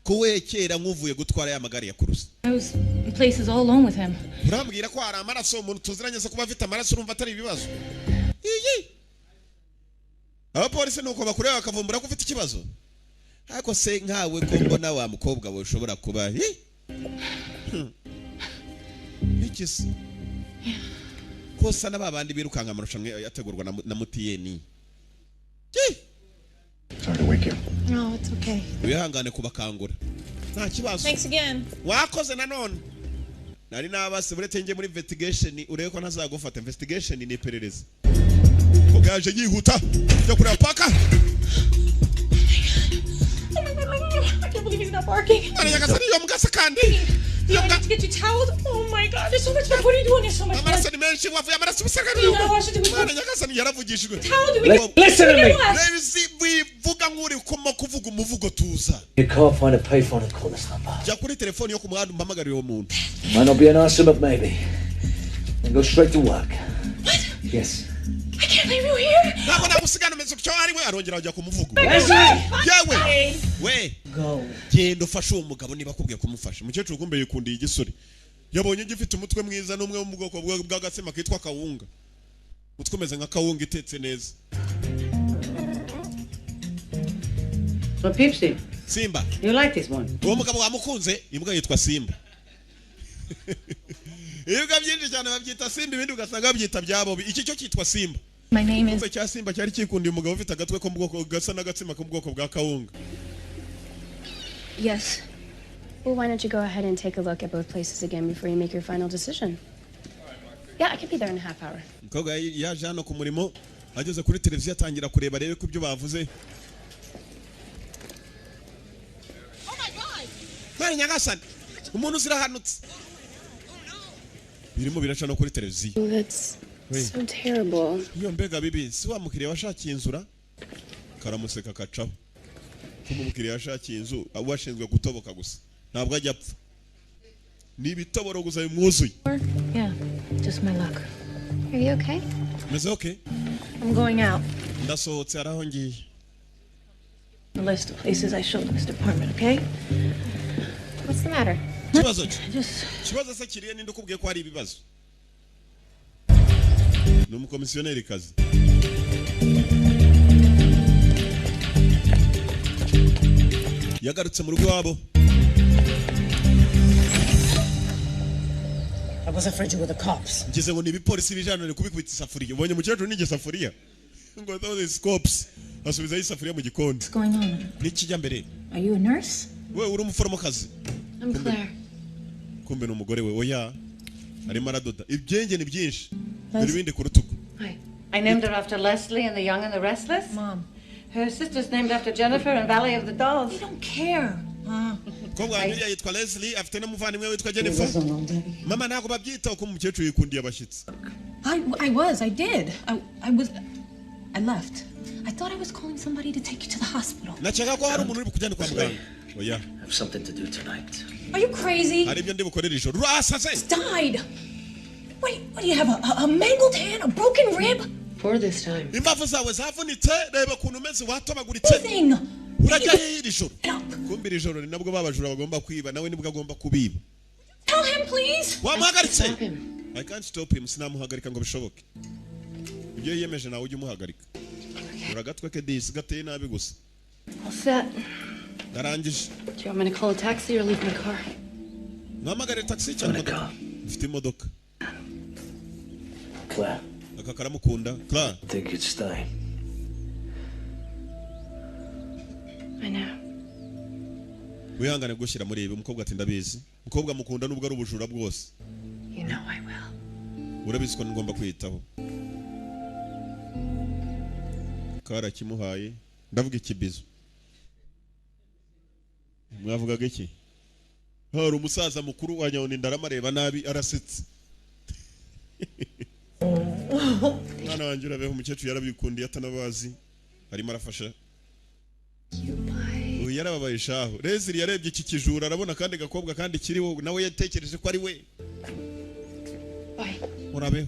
kuwe kera nkuvuye gutwara ya magari ya kurusi. I was in places all alone with him. Urambwira ko hari amaraso umuntu tuziranye se kuba afite amaraso urumva atari ibibazo. Abapolisi nuko bakureba bakavumbura ko ufite ikibazo. Ariko se nkawe ko mbona wa mukobwa we ushobora kuba ikisi kosa n'ababandi birukanga amarushanwa yategurwa na MTN. Sorry to wake you. No, it's okay. Wihangane kubakangura. Nta kibazo. Thanks again. Wakoze nanone. Nari nabase burete nje muri investigation urebe ko ntazagufata investigation ni iperereza. Kogaje yihuta. Cyo kureba Parker. I can't believe he's not barking. I need to get you towels. Oh my God, there's so much blood. What are you doing? There's so much blood. Listen to me. You can't find a payphone and call this number. Might not be an answer, but maybe. Then go straight to work. What? Yes. I can't leave you here. Go. Genda ufashe uwo mugabo niba akubwiye kumufasha. Mukecuru kumbe yikundiye igisore. Yabonye gifite umutwe mwiza n'umwe mu bwoko bw'agatsima kitwa kawunga. Utkomeze nka kawunga itetse neza. So Pepsi. Simba. You like this one? Uwo mugabo wamukunze imbwa yitwa Simba. Ibyo byinshi cyane babyita Simba ibindi ugasanga babyita byabo. Iki cyo cyitwa Simba. My name is Cya Simba cyari kikundiye umugabo ufite agatwe ko mu bwoko gasa n'agatsima ko mu bwoko bwa kawunga. Yes. Well, why don't you go ahead and take a look at both places again before you make your final decision? Yeah, I could be there in a half hour. Mukobwa yaje hano ku murimo ageze kuri televiziyo atangira kureba rebe ko ibyo bavuze. Oh my God! Mari nyagasani umuntu uzirahanutse. Birimo biraca no kuri televiziyo. That's so terrible. Iyo mbega bibi si wa mukiriya washakiye inzura karamuseka kacaho. Kuba umukiriya yashakiye inzu abashinzwe gutoboka gusa ntabwo ajya apfa ni bitoboro gusa bimwuzuye. Yeah, just my luck. Are you okay? Is okay? I'm going out. Ndasohotse araho ngiye. The list of places I showed in this department, okay? What's the matter? Kibazo se kiriye ninde ukubwiye ko ari ibibazo? Ni umukomisiyoneri kazi. Yagarutse mu rugo wabo. I was afraid you were the cops. Ngeze ngo ni ibipolisi bijanane kubikubita isafuriya. Ubonye mukecuru nige safuriya. Ngo those cops. Asubiza isafuriya mu gikoni. What's going on? Nikijya mbere. Are you a nurse? Wewe uri umuforomokazi. I'm Claire. Kumbe no mugore we oya. Arimo aradoda. Ibyenge ni byinshi. Biri bindi ku rutugu. I named her after Leslie and the Young and the Restless. Mom. Her sister's named after Jennifer and Valley of the Dolls. We don't care. Kobwa Amelia yitwa Leslie afite n'umuvandimwe witwa Jennifer. Mama nako babyita uko umukecuru yikundiye abashitsi. I did. I left. I thought I was calling somebody to take you to the hospital. Nachaka ko hari umuntu uri kujyana kwa muganga. Oya. I have something to do tonight. Are you crazy? Hari ibyo ndi bukorera ijoro. Rasaze. Died. Wait, what do you have? A mangled hand, a broken rib? For this time. Imbavu zawe zavunitse reba kuntu umeze watobaguritse. Nothing. Urajya hiri ijoro. Kumbira ijoro ni nabwo babajura bagomba kwiba nawe nibwo agomba kubiba. Tell him please. Wamuhagaritse. I can't stop him. Sinamuhagarika ngo bishoboke. Ibyo yiyemeje nawe ujye umuhagarika. Uragatwe ke disi gateye nabi gusa. All set. Darangije. Do you want me to call a taxi or leave my car? Namagare taxi cyangwa imodoka. Mfite imodoka. Claire. Aka karamukunda. Claire. I think it's time. I know. Wihangane gushyira muri ibi umukobwa ati ndabizi. Umukobwa mukunda nubwo ari ubujura bwose. You know I will. Urabizi ko ngomba kwitaho. Kara kimuhaye. Ndavuga ikibizo. Mwavugaga iki? Hari umusaza mukuru wa Nyawundi ndaramareba nabi arasetse. Mwana wanjye urabeho umukecuru yarabikundiye atanabazi. Arimo arafasha. Uyu yarababaye shaho. Leslie yarebye iki kijura arabona kandi gakobwa kandi kiriho nawe yatekereje ko ari we. Urabeho.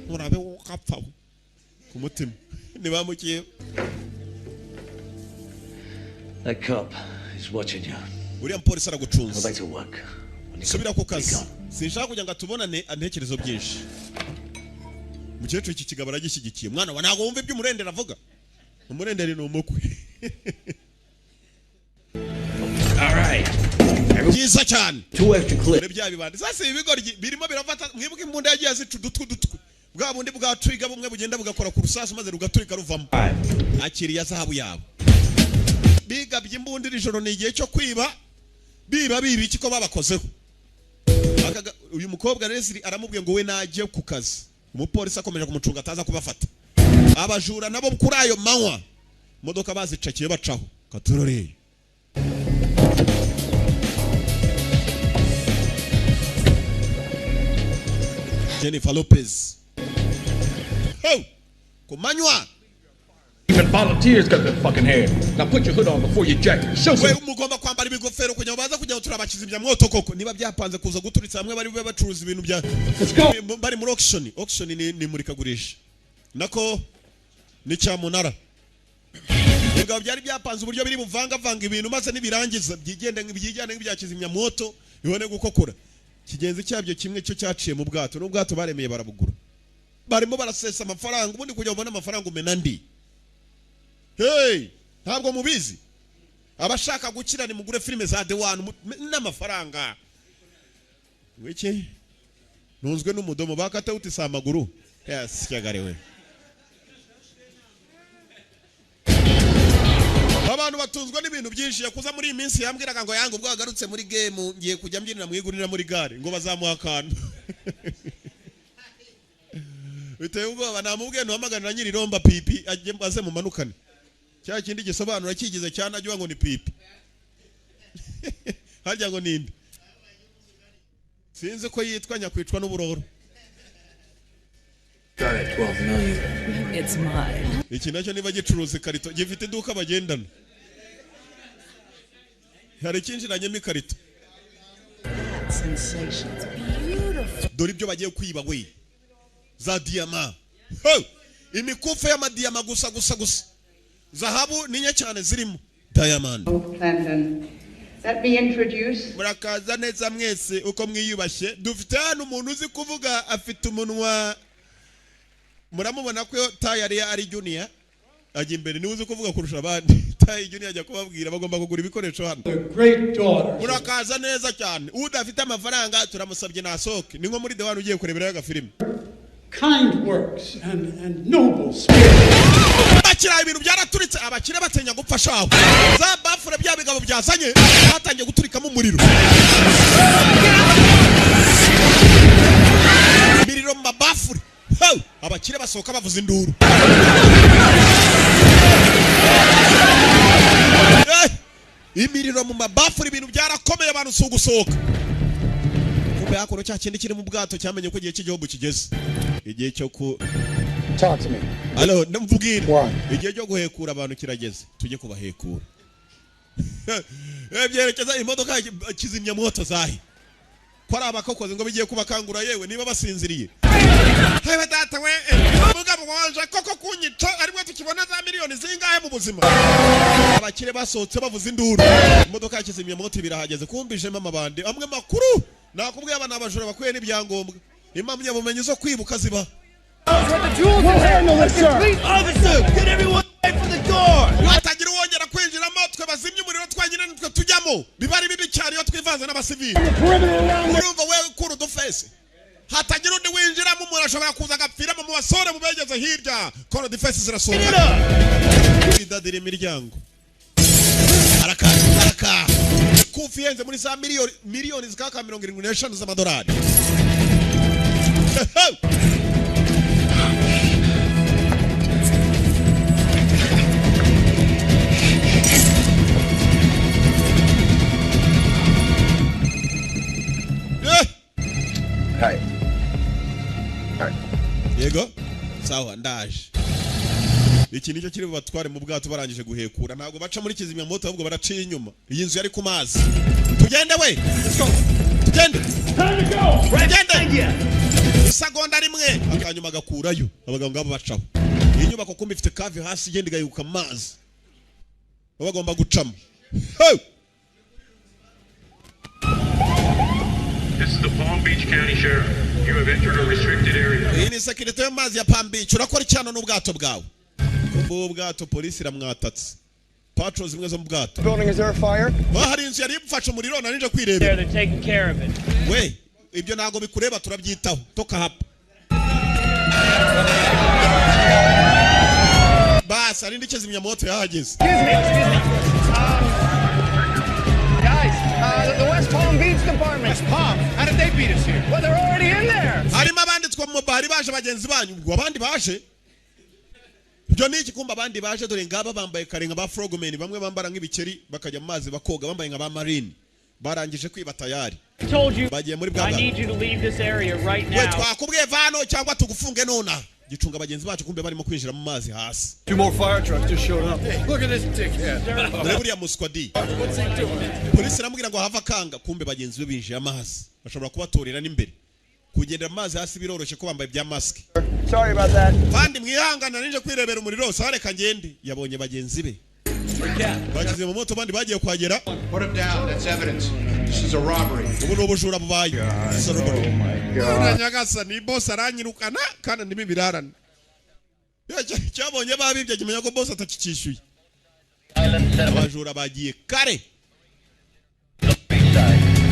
Urabeho kapfa. Ku mutima. Nibamukiye. That cop is watching you. Uriya polisi aragucunze. Go back to work. Subira ku kazi. Sinshaka kujya ngatubonane antekerezo byinshi. Mukecuru iki kigabo aragishyigikiye. Mwana wa ntago wumva ibyo umurendera avuga. Umurendera ni umukwe. All right. Byiza cyane. Two extra clips. Bya bibandi. Sasa ibigoryi birimo birafata mwibuke imbunda yagiye azica udutwe. Bwa bundi bwa twiga bumwe bugenda bugakora ku rusasu maze rugaturika ruvamo. Akiriya zahabu yabo. Biga by'imbunda ijoro ni igihe cyo kwiba. Biba iki ko babakozeho. Uyu mukobwa Leslie aramubwiye ngo we najye ku kazi. Umupolisi akomeje kumucunga ataza kubafata. Abajura nabo kuri ayo manywa. Modoka bazicakiye bacaho. Katuroreye. Jennifer Lopez. Oh, kumanywa. Even volunteers got their fucking hair. Now put your hood on before you jacket. Show some. We mugomba kwambara ibigofero kugira baza kujya turabakizimya mwoto koko niba byapanze kuza guturitsa hamwe bari bacuruza ibintu bya bari muri auction. Auction ni muri kagurisha. Nako ni cyamunara. Ubwo byari byapanze uburyo biri buvanga ibintu maze nibirangiza byigenda nk'ibyakizimya mwoto bibone gukokora. Kigenzi cyabyo kimwe cyo cyaciye mu bwato n'ubwato baremeye barabugura. Barimo barasesa amafaranga ubundi kujya ubona amafaranga umena ndi. Hey, ntabwo mubizi. Abashaka gukira ni mugure filime za The One n'amafaranga. Wiki? Nunzwe n'umudomo bakata utisa amaguru. Yes, cyagarewe. Abantu batunzwe n'ibintu byinshi yakuza muri iminsi yambwiraga ngo yangu ubwo agarutse muri game ngiye kujya mbyinira mwigurira muri gare ngo bazamuha akantu. Biteye ubwoba namubwiye ntuhamaganira nyiri romba pipi ajye aze mu manukane. Cya kindi gisobanura kigize cyane ajya ngo ni pipi. Harya ngo ninde? Sinzi ko yitwa nyakwicwa n'uburoro. Got it, 12 million. It's mine. Iki nacyo niba gicuruza ikarito gifite iduka bagendana. Hari kinjiranyemo ikarito. Sensations. Beautiful. Dore ibyo bagiye kwiba we. Za diama. Ho! Imikufe y'amadiyama gusa. Zahabu ninye cyane zirimo. Diamond. Clinton. Let me introduce. Murakaza neza mwese uko mwiyubashye. Dufite hano umuntu uzi kuvuga afite umunwa. Muramubona ko tayari ari junior. Ajya imbere ni uzi kuvuga kurusha abandi. Tayi junior ajya kubabwira bagomba kugura ibikoresho hano. Murakaza neza cyane. Udafite amafaranga turamusabye nasoke. Ni nko muri The One ugiye kurebera agafilime. Kind works and noble spirit. Bakira ibintu byaraturitse abakire batenya gupfa shaho. Za bafure bya bigabo byazanye batangiye guturikamo umuriro. Miriro mabafure. Ho! Abakire basohoka bavuza induru. Imiriro mu mabafure ibintu byarakomeye abantu sugusohoka. Kumbe akoro cya kindi kiri mu bwato cyamenye ko igihe cy'igihugu kigeze. Igihe cyo ku Talk to me. Allo, ndamvugira. Igihe cyo guhekura abantu kirageze. Tujye kubahekura. Byerekeza imodoka kizimya moto zahi. Ko ari abakokoze ngo bigiye kubakangura yewe niba basinziriye. Hewe data we mugabo wanje koko kunyica ariko tukibona za miliyoni zingahe mu buzima. Abakire basohotse bavuza induru. Imodoka kizimya moto birahageze kumbijemo amabandi amwe makuru. Nakubwiye abana abajura bakuye n'ibyangombwa. Impamya bumenyi zo kwibuka ziba. Watagira wongera kwinjiramo twe bazimye umuriro twanyine nitwe tujyamo bibari bibi cyane iyo twivanze n'abasivili. Urumva we kuru dufese. Hatagira undi winjiramo umuntu ashobora kuza agapfiramo mu basore mubegeze hirya. Koro defense zirasohoka. Bidadira imiryango. Haraka. Kufiyenze muri za miliyoni zikaka 75 z'amadolari. Hi. Yego. Sawa ndaje. Iki nicyo kiri batware mu bwato barangije guhekura ntago baca muri kizimya moto ahubwo baraciye inyuma. Iyi nzu yari ku mazi. Tugende we. Let's go. Tugende. Time to go. Tugende. Isagonda rimwe akanyuma gakurayo abagabo ngabo bacaho. Iyi nyubako kumbe ifite kave hasi igenda igayuka amazi. Bagomba gucamo. Ho! This is the Palm Beach County Sheriff. You have entered a restricted area. Iyi ni security y'amazi ya Palm Beach. Urakora icyano n'ubwato bwawe. Kumbe ubwato polisi iramwatatse. Patrols zimwe zo mu bwato. Building, is there a fire? Hari inzu yari ifashe umuriro narinje kwireba. They're taking care of it. We, ibyo nago bikureba turabyitaho. Toka hapa. Bas, ari ndike zimya moto yahageze. Excuse me. Guys, the West Palm Beach Department. West Palm? How did they beat us here? Well, they're already in there. Harimo abanditswe mu bari baje bagenzi banyu. Ubwo abandi baje. Ibyo ni ikikumba abandi baje dore ngaba bambaye karenga ba frogmen bamwe bambara nk'ibikeri bakajya mu mazi bakoga bambaye nka ba marine. barangije kwiba tayari. Told you. Bagiye muri I bwaga. need you to leave this area right now. We twakubwiye vano cyangwa tugufunge nona. Gicunga bagenzi bacu kumbe barimo kwinjira mu mazi hasi. 2 more fire trucks just showed up. Hey, look at this dickhead. Buriya muskwadi. Polisi iramubwira ngo hava kanga kumbe bagenzi be binjiye amazi. Bashobora kubatorera n'imbere. Kugendera amazi hasi biroroshye ko bambaye bya mask. Sorry about that. Kandi mwihangana ninje kwirebera umuriro sareka ngende yabonye bagenzi be. Bagize mu moto bandi bagiye kwagera. Put him down. That's evidence. This is a robbery. Ubu no bujura bubaye. Oh my God. Nyagasa ni boss aranyirukana kandi ndimi birarana. Cyabonye babibye kimenya ko boss atakikishyuye. Abajura bagiye kare.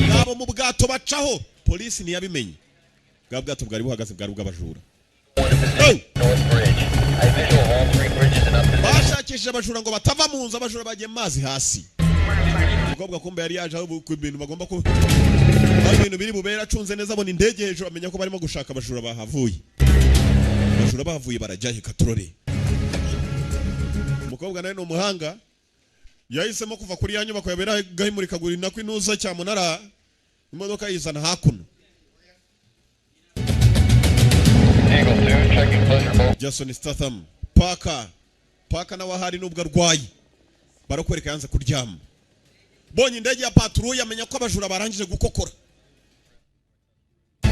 Ngabo mu bwato bacaho. Polisi niyabimenye. Bwa bwato bwari buhagaze bwari bw'abajura. Bashakishije abajura ngo batava mu nzu abajura bagiye mazi hasi. Umukobwa kumbe yari yaje aho ku bintu bagomba ko ibintu biri bubera acunze neza abona indege hejuru amenya ko barimo gushaka abajura bahavuye. Abajura bahavuye barajyahe katrore. Umukobwa nawe no muhanga yahisemo kuva kuri ya nyubako yabera gahimurikagura nako inuza cya munara imodoka yizana hakuno. Jason Statham Parker nawe ahari nubwo arwaye barakwereka yanze kuryama. Bonye indege ya patrouille amenya ko abajura barangije gukokora.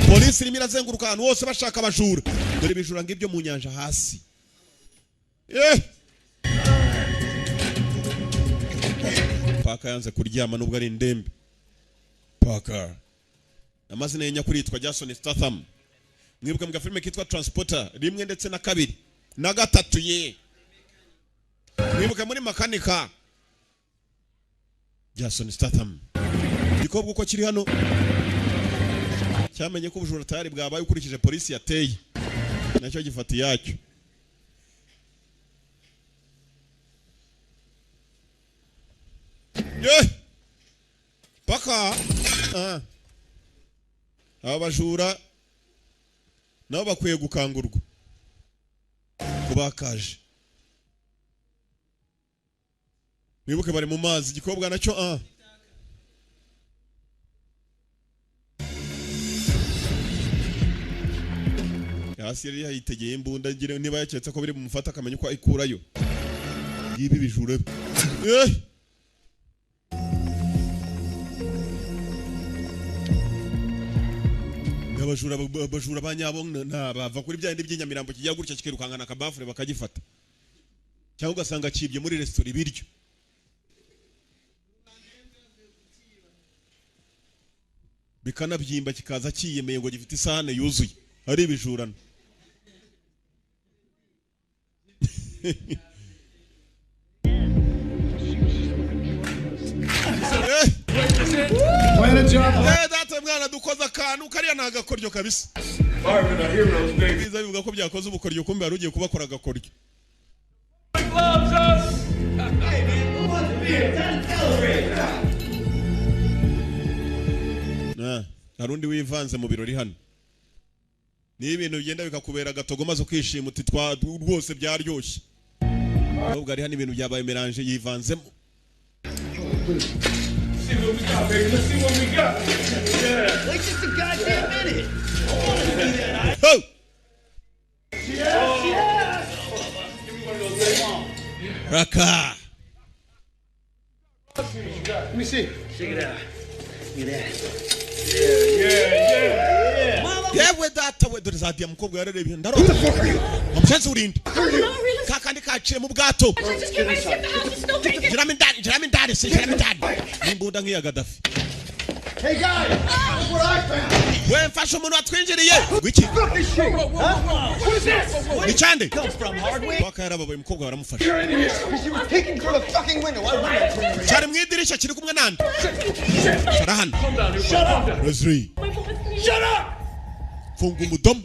Polisi irimo irazenguruka ahantu hose bashaka abajura. Dore ibijura ngibyo mu nyanja hasi. Parker yanze kuryama nubwo ari indembe. Parker amazina y'inyakuri yitwa Jason Statham. Mwibuka mga filime kitwa Transporter rimwe ndetse na kabiri na gatatu ye. Mwibuka muri makanika Jason Statham. Gikobwa uko kiri hano cyamenye ko ubujura tayari bwabaye ukurikije polisi yateye. Nacyo gifati yacyo. Paka abajura nabo bakwiye gukangurwa kubakaje. Mwibuke bari mu mazi igikobwa nacyo hasi yari yahitegeye imbunda ngire niba yaketse ko biri mumufata akamenya ko ikurayo yibi bijure. Abajura banyabo bava kuri byandi by'inyamirambo kijya gutya kikirukangana akabafure bakagifata. Cyangwa ugasanga cibye muri restaurant ibiryo. Bikanabyimba kikaza kiyemeye ngo gifite isahane yuzuye. Ari ibijurano. Data mwana dukoza akantu kariya nagakoryo kabisa. Biza bivuga ko byakoze ubukoryo kumbe ari ugiye kubakora agakoryo. Harundi wivanze mu birori hano. Ni ibintu bigenda bikakubera agatogo maze ukishima uti twa rwose byaryoshye. Ahubwo ari hano ibintu byabaye melange yivanzemo. See what we got, baby. Let's see what we got. Yeah. Wait just a goddamn minute. I want to see that. Oh! Yes! Give me one of those. Raka! Let me see. Check it out. Look at that. Yewe data we dore zadia mukobwa yarerebye ndarota. Amushenze urinde. Kakandi kaciye mu bwato. Jirami ndani, jirami ndani. Nimbunda nk'iya Gaddafi. Hey guys, look what I found. We mfashe umuntu watwinjiriye. Wiki. Look this shit. What is this? Nichande. Comes from hardware. Wakayarabaye mukobwa baramufasha. You're in here. She was peeking through the fucking window. I wouldn't. Cyari mu idirisha kiri kumwe nande. Sharahan. Shut up. Leslie. Shut up. Fungu mudomo.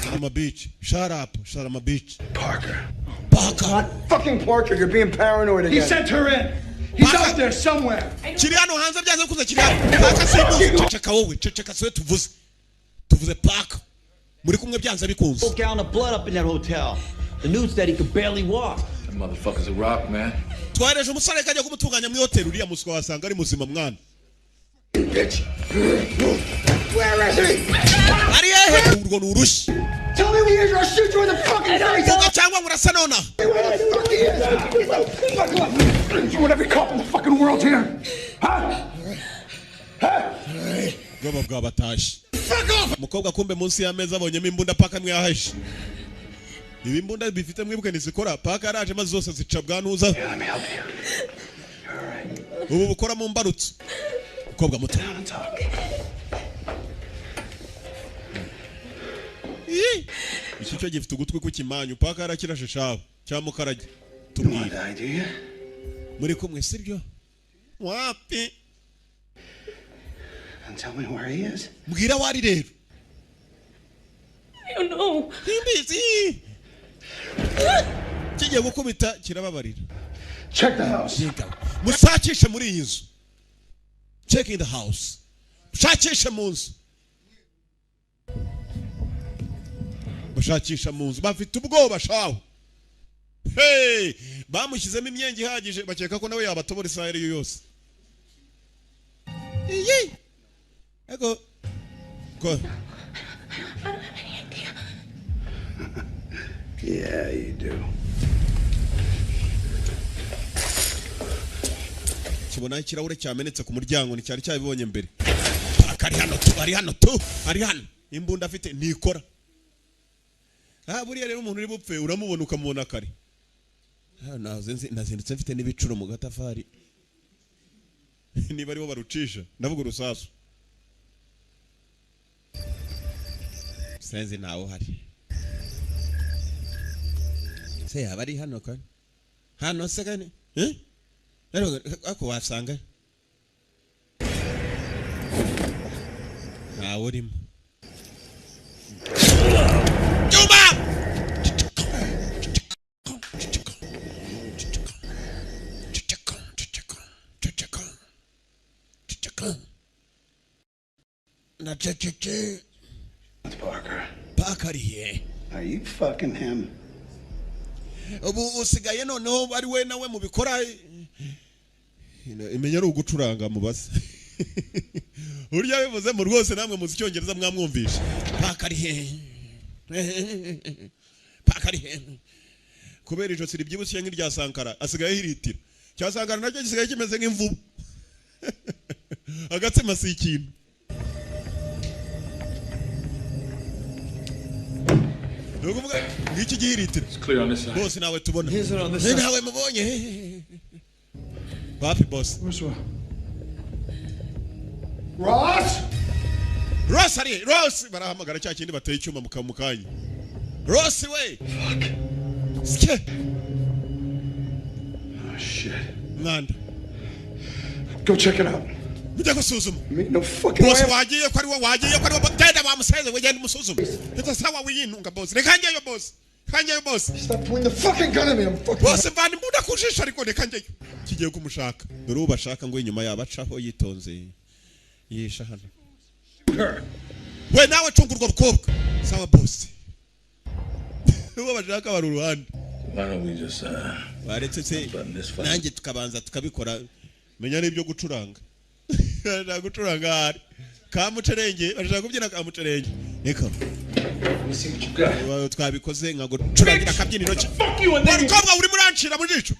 Sharama Beach. Shut up. Sharama Beach. Parker. Not fucking Parker. You're being paranoid again. He sent her in. He's out there somewhere. Chiriano hanze byaze kuza Chiriano. Parker simuzi. Checheka wowe. Checheka swe tuvuze. Tuvuze Parker. Muri kumwe byanze bikunze. Broke gallon of blood up in that hotel. The news said he could barely walk. Motherfucker's a rock, man. Twareje umusore kajya kumutunganya mu hotel uriya muswa wasanga ari muzima mwana. Bitch. Where is he? Ari hehe urwo nurushi. Tell me where he is or I'll shoot you in the fucking face. Vuga cyangwa urasa nona. Where the fuck he is? Fuck up. You want every cop in the fucking world here? Huh? Goba bwa batashi. Mukobwa kumbe munsi y'ameza abonyemo imbunda paka mwe yahaje. Ibi imbunda bifite mwibuke nizikora paka araje maze zose zica bwanuza. Ubu bukora mu mbarutso. Mukobwa muto. Iki cyo gifite ugutwi kukimanyu paka arakirashe shaho cyamukarage. Tumwira. Muri kumwe sibyo? Wapi? And tell me where he is. Mbwira wari rero. I don't know. Imbizi. Kigiye gukubita kirababarira. Check the house. Musakishe muri iyi nzu. Check in the house. Shakishe mu nzu. Bashakisha mu nzu bafite ubwoba shaho. Hey, bamushyizemo imyenge ihagije bakeka ko nawe yabatobora Israel yose. Iyi. Ego. Go. Yeah, you do. Kibona ikirahure cyamenetse ku muryango nticyari cyabibonye mbere. Ari hano tu. Ari hano. Imbunda afite nikora. Buriya rero umuntu uri bupfe uramubona ukamubona kare. Nazindutse mfite n'ibicuro mu gatafari. Niba aribo barucisha ndavuga urusasu. Senzi nawo hari. Se yaba ari hano kan. Hano se kan? Rero ako wasanga. Nawo urimo. Parker here. Are you fucking him? Ubu usigaye noneho ari we nawe mubikora imenya ari ugucuranga mubase. Urya bivuze mu rwose namwe muzi cyongereza mwamwumvisha. Parker here. Parker here. Kubera ijo siri byibushye nk'irya Sankara asigaye hiritira. Cya Sankara nacyo gisigaye kimeze nk'imvubu. Agatsema si ikintu. Ngiki gihiritira. Clear on this side. Boss nawe tubona. Side. Nawe mubonye. Papi boss. Ross? Ross ari Ross barahamagara cya kindi bateye icyuma mukamukanye. Ross we. Fuck. Ske. Oh shit. Nanda. Go check it out. Mujya gusuzuma. No fucking boss wagiye ko ari wo wagiye ko ari wo tenda bamuseze wegenda musuzuma. It's sawa wiyinunga boss. Rekanje yo boss. Kanje yo boss. Stop pointing the fucking gun at me. I'm fucking. Boss vani muda kujisha ariko rekanje. Kigiye kumushaka. Dore ubashaka ngo inyuma yabacaho yitonze. Yisha hano. We nawe cungurwa rukobwa. Sawa boss. Uwo bashaka bari uruhande. Why don't we just baretse se nanjye tukabanza tukabikora menya n'ibyo gucuranga. Na gucuranga hari. Kamucerenge bashaka kubyina kamucerenge. Niko. Twabikoze nka gucurangira akabyiniro cye. Umukobwa uri muranshira mu jico.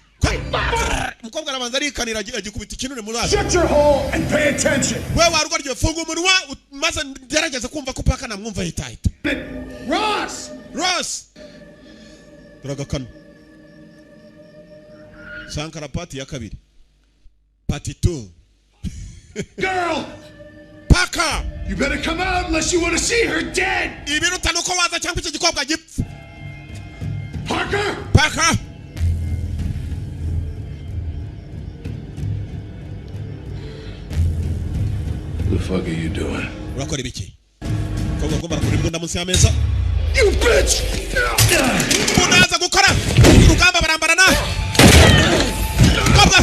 Umukobwa arabanza arikanira agikubita ikinure mu maso. Shut your hole and pay attention. Wewe warwo ryo funga umunwa maze ngerageza kumva ko paka namwumva hitahita. Ross! Ross! Turagakana. Sankara party ya kabiri. Party 2. Girl! Parker! You better come out unless you want to see her dead! Ibiruta nuko waza cyangwa icyo gikobwa gipfa. Parker! Parker! What the fuck are you doing? Urakora ibiki? Kobwa ngomba kuri mbunda munsi y'ameza. You bitch! Unaanza gukora. Urugamba barambarana. Kobwa!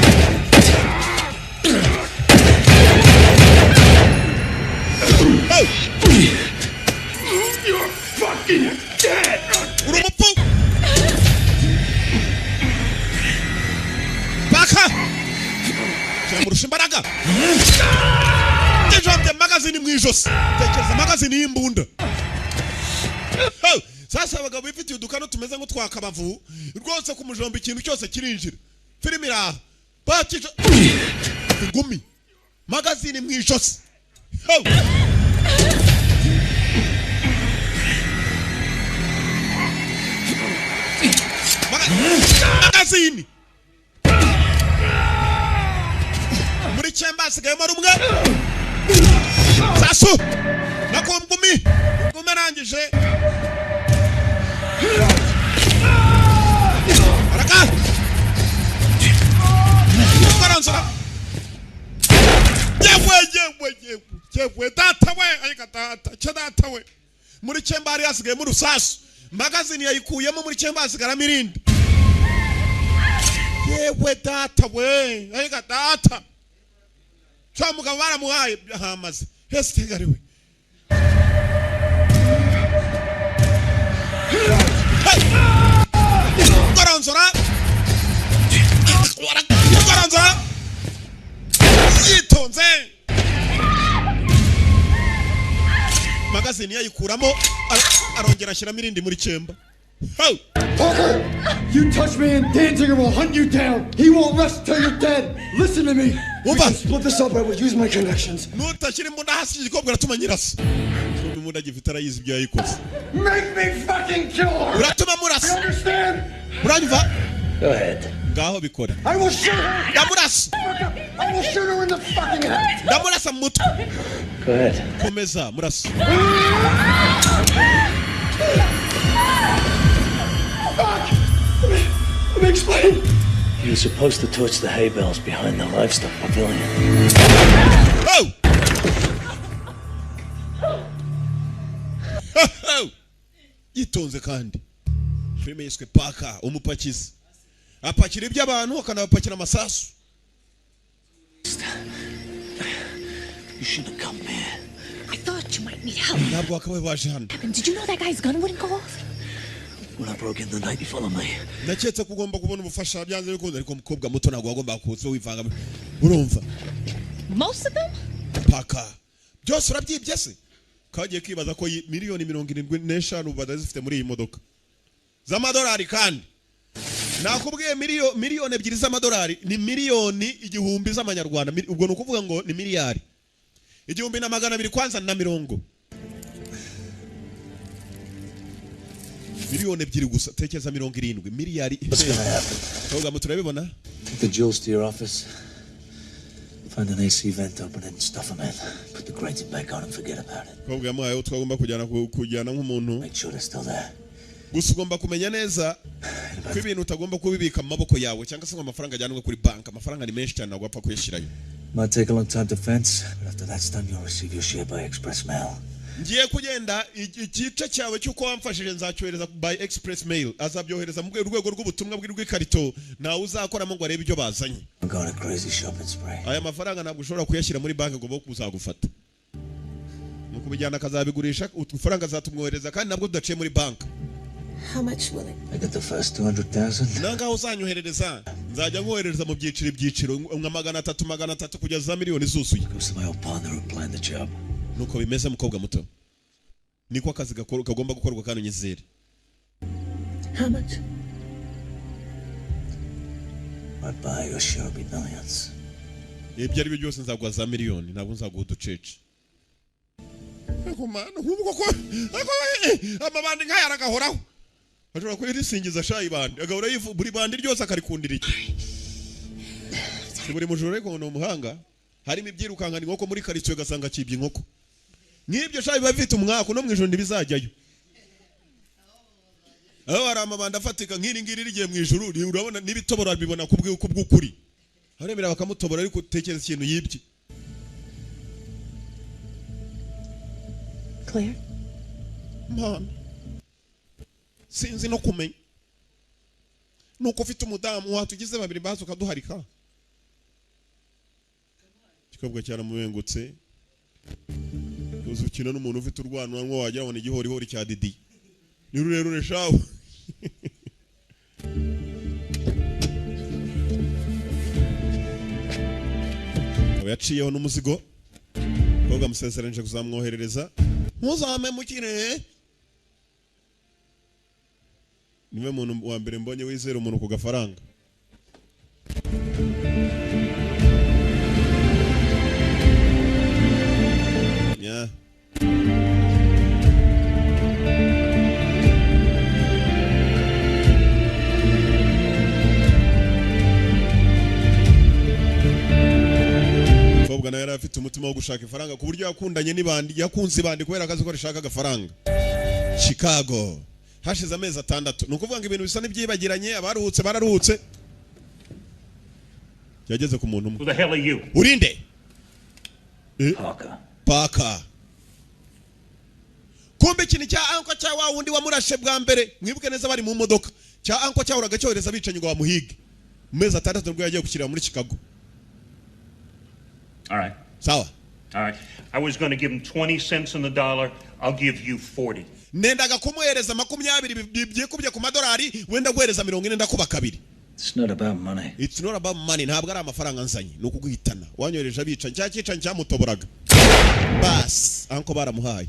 You're fucking dead! Urumupfu! cyamurusha imbaraga Dejombye magazine mu ijosi tekereza magazine y'imbunda sasa abagabo bifitiye udukano tumeze ngo twakabavu rwose ku mujomba ikintu cyose kirinjira filimi iraha bakica ngumi magazine mu ijosi magazine muri chemba sigayemo rumwe sasu nako ngumi narangije araka koranza yewe data we ayika data chadata we muri chemba ari asigaye mu rusasu magazine yayikuyemo muri chemba asigara mirindi yewe data we ayika data chamugabo baramuhaye hamaze hestegariwe koranzora yitonze magazine yayikuramo arongera ashyiramo irindi muri chemba Parker, you touch me and Danziger will hunt you down. He won't rest till you're dead. Listen to me. We can split this up. I will use my connections. Make me fucking kill her. You understand? Go ahead. I will shoot her. I will shoot her in the fucking head. Go ahead. Fuck! Let me explain. You were supposed to torch the hay bales behind the livestock pavilion. Oh! Oh! Yitonze kandi. Filime yiswe Parker umupakizi. Apakira iby'abantu akanabapakira amasasu. You should have come here. I thought you might need help. Ntabwo wakabaye waje hano. Did you know that guy's gun wouldn't go off? When I broke in the night, you followed me. Naketse kugomba kubona ubufasha byanze bikundi ariko mukobwa muto ntabwo wagomba kuza wivanga. Urumva? Most of them? Parker. Byose urabyibye se? Kagiye kwibaza ko miliyoni 75 badazifite muri iyi modoka. Z'amadolari kandi. Nakubwiye miliyoni 2 z'amadolari ni miliyoni 1000 z'amanyarwanda. Ubwo no kuvuga ngo ni miliyari. 1200 kwanza na 100. Miliyoni 2 gusa tekeza 70 miliyari. What's gonna happen? Toga muturabibona? Take the jewels to your office. Find an AC vent open and stuff them in. Put the grates back on and forget about it. Kobwa mwayo twagomba kujyana nk'umuntu. Make sure they're still there. Gusa ugomba kumenya neza ko ibintu utagomba kubibika mu maboko yawe cyangwa se amafaranga ajyanwe kuri bank. Amafaranga ni menshi cyane nagwa apfa kuyishirayo. Might take a long time to fence, but after that's done you'll receive your share by express mail. Ngiye kugenda igice cyawe cyuko wamfashije nzacyohereza by express mail azabyohereza mu rwego rw'ubutumwa bw'ikarito nawe uzakoramo ngo arebe ibyo bazanye. I'm going a crazy shopping spree. Aya mafaranga ntabwo ushobora kuyashyira muri bank ngo kuzagufata. Nuko bijyana kazabigurisha utufaranga zatumwohereza kandi nabwo tudaciye muri bank. How much will it? I got the first 200,000. Nanga uzanyoherereza nzajya nkohereza mu byiciro nka 300 kugeza miliyoni zuzuye. My old partner who planned the job. Nuko bimeze mukobwa muto. Niko akazi kagomba gukorwa kandi nyizere. How much? My buy your share will be millions. Ibyo ari byo byose nzagwa za miliyoni ntabwo nzaguha uducece. Kumana nk'ubwo ko amabandi nkaya aragahoraho. Ashobora kwirisingiza shayi bandi agahora buri bandi ryose akarikundira iki. Buri mujoro reko no muhanga harimo ibyirukanga inkoko muri karitsiye gasanga kibye inkoko. Nibyo shayi bafite umwaka no mwijoro ndibizajyayo. Aho ari amabandi afatika nk'iri ngiri rigiye mwijoro urabona nibitobora bibona kubw'ukuri. Haremera bakamutobora ariko tekereza ikintu yibye. Claire? Man. Sinzi no kumenya. Nuko ufite umudamu watugize babiri bazo kaduharika. Kikobwa cyara mubengutse. Uzukina n'umuntu ufite urwanwa wagira ngo ni igihori cya Didi. Ni rurerure shawo. yaciyeho n'umuzigo koga musezeranije kuzamwoherereza ntuzame mukire niwe muntu wa mbere mbonye wizera umuntu ku gafaranga yeah. Kobwa nawe yari afite umutima wo gushaka ifaranga ku buryo yakundanye n'ibandi yakunze ibandi kubera akazi ko rishaka agafaranga. Chicago hashize amezi 6 nukuvuga ngo ibintu bisa n'ibyibagiranye abaruhutse bararuhutse yageze ku muntu umwe. Who the hell are you? Urinde Parker. Kumbe ikintu cya anko cya wa wundi wamurashe bwa mbere mwibuke neza bari mu modoka cya anko cya uraga cyohereza bicanye ngo bamuhige mezi 6 nibwo yagiye gukirira muri Chicago. All right. Sawa. All right. I was going to give him 20 cents on the dollar. I'll give you 40. Nendaga kumuhereza 20 byikubye ku madolari wenda guhereza 40 ndakuba kabiri. It's not about money. It's not about money. Ntabwo ari amafaranga nzanye nuko guhitana. Wanyohereje abica cyakica cyamutoboraga. Bas anko baramuhaye.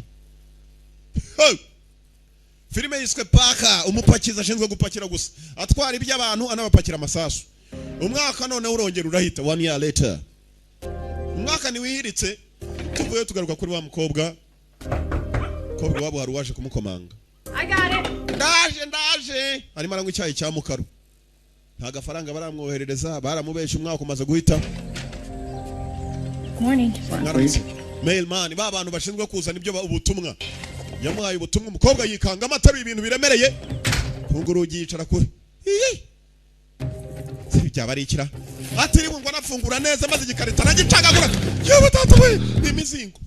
Filime yiswe Parker umupakiza ashinzwe gupakira gusa. Atwara iby'abantu anabapakira amasasu. Umwaka none urongera urahita 1 year later. Umwaka ni wihiritse tuvuye tugaruka kuri wa mukobwa. Kobwa wabo hari waje kumukomanga. I got it. Ndaje. Arimo aranywa icyayi cya mukaru. Nta gafaranga baramwoherereza baramubesha umwaka umaze guhita. Morning. Mailman ba bantu bashinzwe kuzana ibyo ubutumwa. Yamuhaye ubutumwa umukobwa yikanga amataru ibintu biremereye. Kungurugi yicara kure. Byabarikira. Atiri ngo anafungura neza maze igikarita nagicagagura. Yewe tata we imizingo.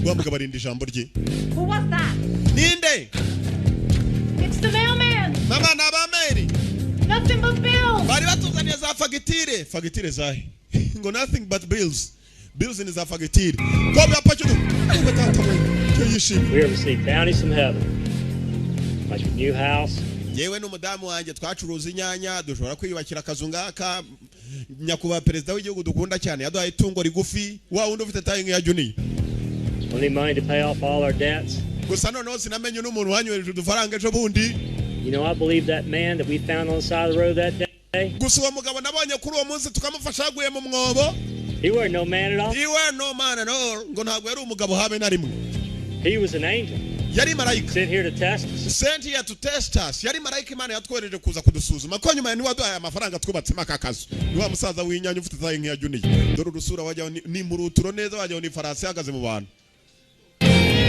Wamugaba rindi ijambo rye. Who was that? Ninde? It's the mailman. Mama na ba mail. Nothing but bills. Bari batuzaniye za fagitire. Fagitire zahe. Ngo nothing but bills. Bills in za fagitire. Kobe apachudu. Yewe tata we. We received bounties from heaven. Like a new house. Yewe n'umudamu wanjye twacuruza inyanya dushobora kwiyubakira akazungaka nyakuba president w'igihugu dukunda cyane yaduhaye itungo rigufi wa wundi ufite tayi ya Juni. Only money to pay off all our debts. Gusa none sinamenye n'umuntu wanywereje udufaranga ejo bundi. You know, I believe that man that we found on the side of the road that day. Gusa uwo mugabo nabonye kuri uwo munsi tukamufasha guye mu mwobo. He weren't no man at all. He weren't no man at all. Ngo ntabwo yari umugabo habe na rimwe. He was an angel. Yari marayika. Sent here to test us. Sent here to test us. Yari marayika Imana yatwohereje kuza kudusuzuma. Ko nyuma ni waduhaye amafaranga twubatse makakazo. Ni wa musaza w'inyanya ufite tayi nk'iya Juni. Dore urusura wajya ni muruturo neza wajya ni farasi hagaze mu bantu.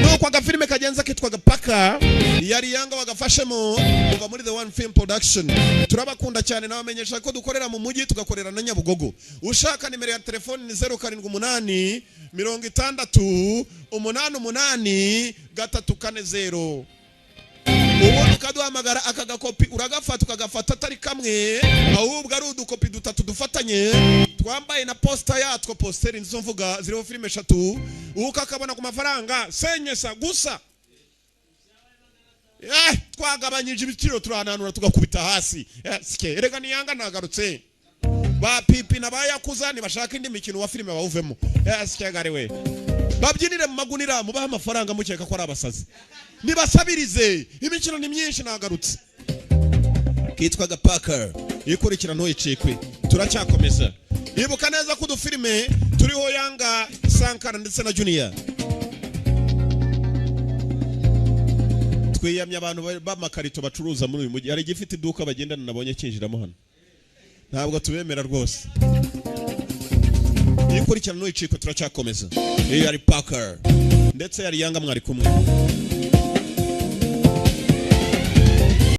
Nuko agafilime kagenza kitwaga Parker yari yanga bagafashemo kuva muri The One Film Production. Turabakunda cyane nabamenyesha ko dukorera mu mujyi tugakorera na Nyabugogo. Ushaka nimero ya telefone ni 078 60 88 340. Ubu ukaduhamagara akagakopi uragafata ukagafata atari kamwe ahubwo ari udukopi dutatu dufatanye twambaye na poster yatwo posteri nizo mvuga ziriho filime 3 ukakabona ku mafaranga senyesa gusa twagabanyije ibiciro turananura tugakubita hasi sike erega niyanga nagarutse ba pipi na bayakuza ni bashaka indi mikino wa filime bawuvemo sike gariwe babyinire mu magunira mubaha amafaranga mukeka ko ari abasazi nibasabirize imikino ni myinshi nagarutse kitwaga Parker ikurikira ntoyicikwe turacyakomeza ibuka neza ko udufilime turiho Yanga Sankara ndetse na Junior twiyamye abantu b'amakarito bacuruza muri uyu mujyi hari gifite iduka bagendana nabonye kinjiramo hano ntabwo tubemera rwose ikurikira ntoyicikwe turacyakomeza yari Parker ndetse yari Yanga mwari kumwe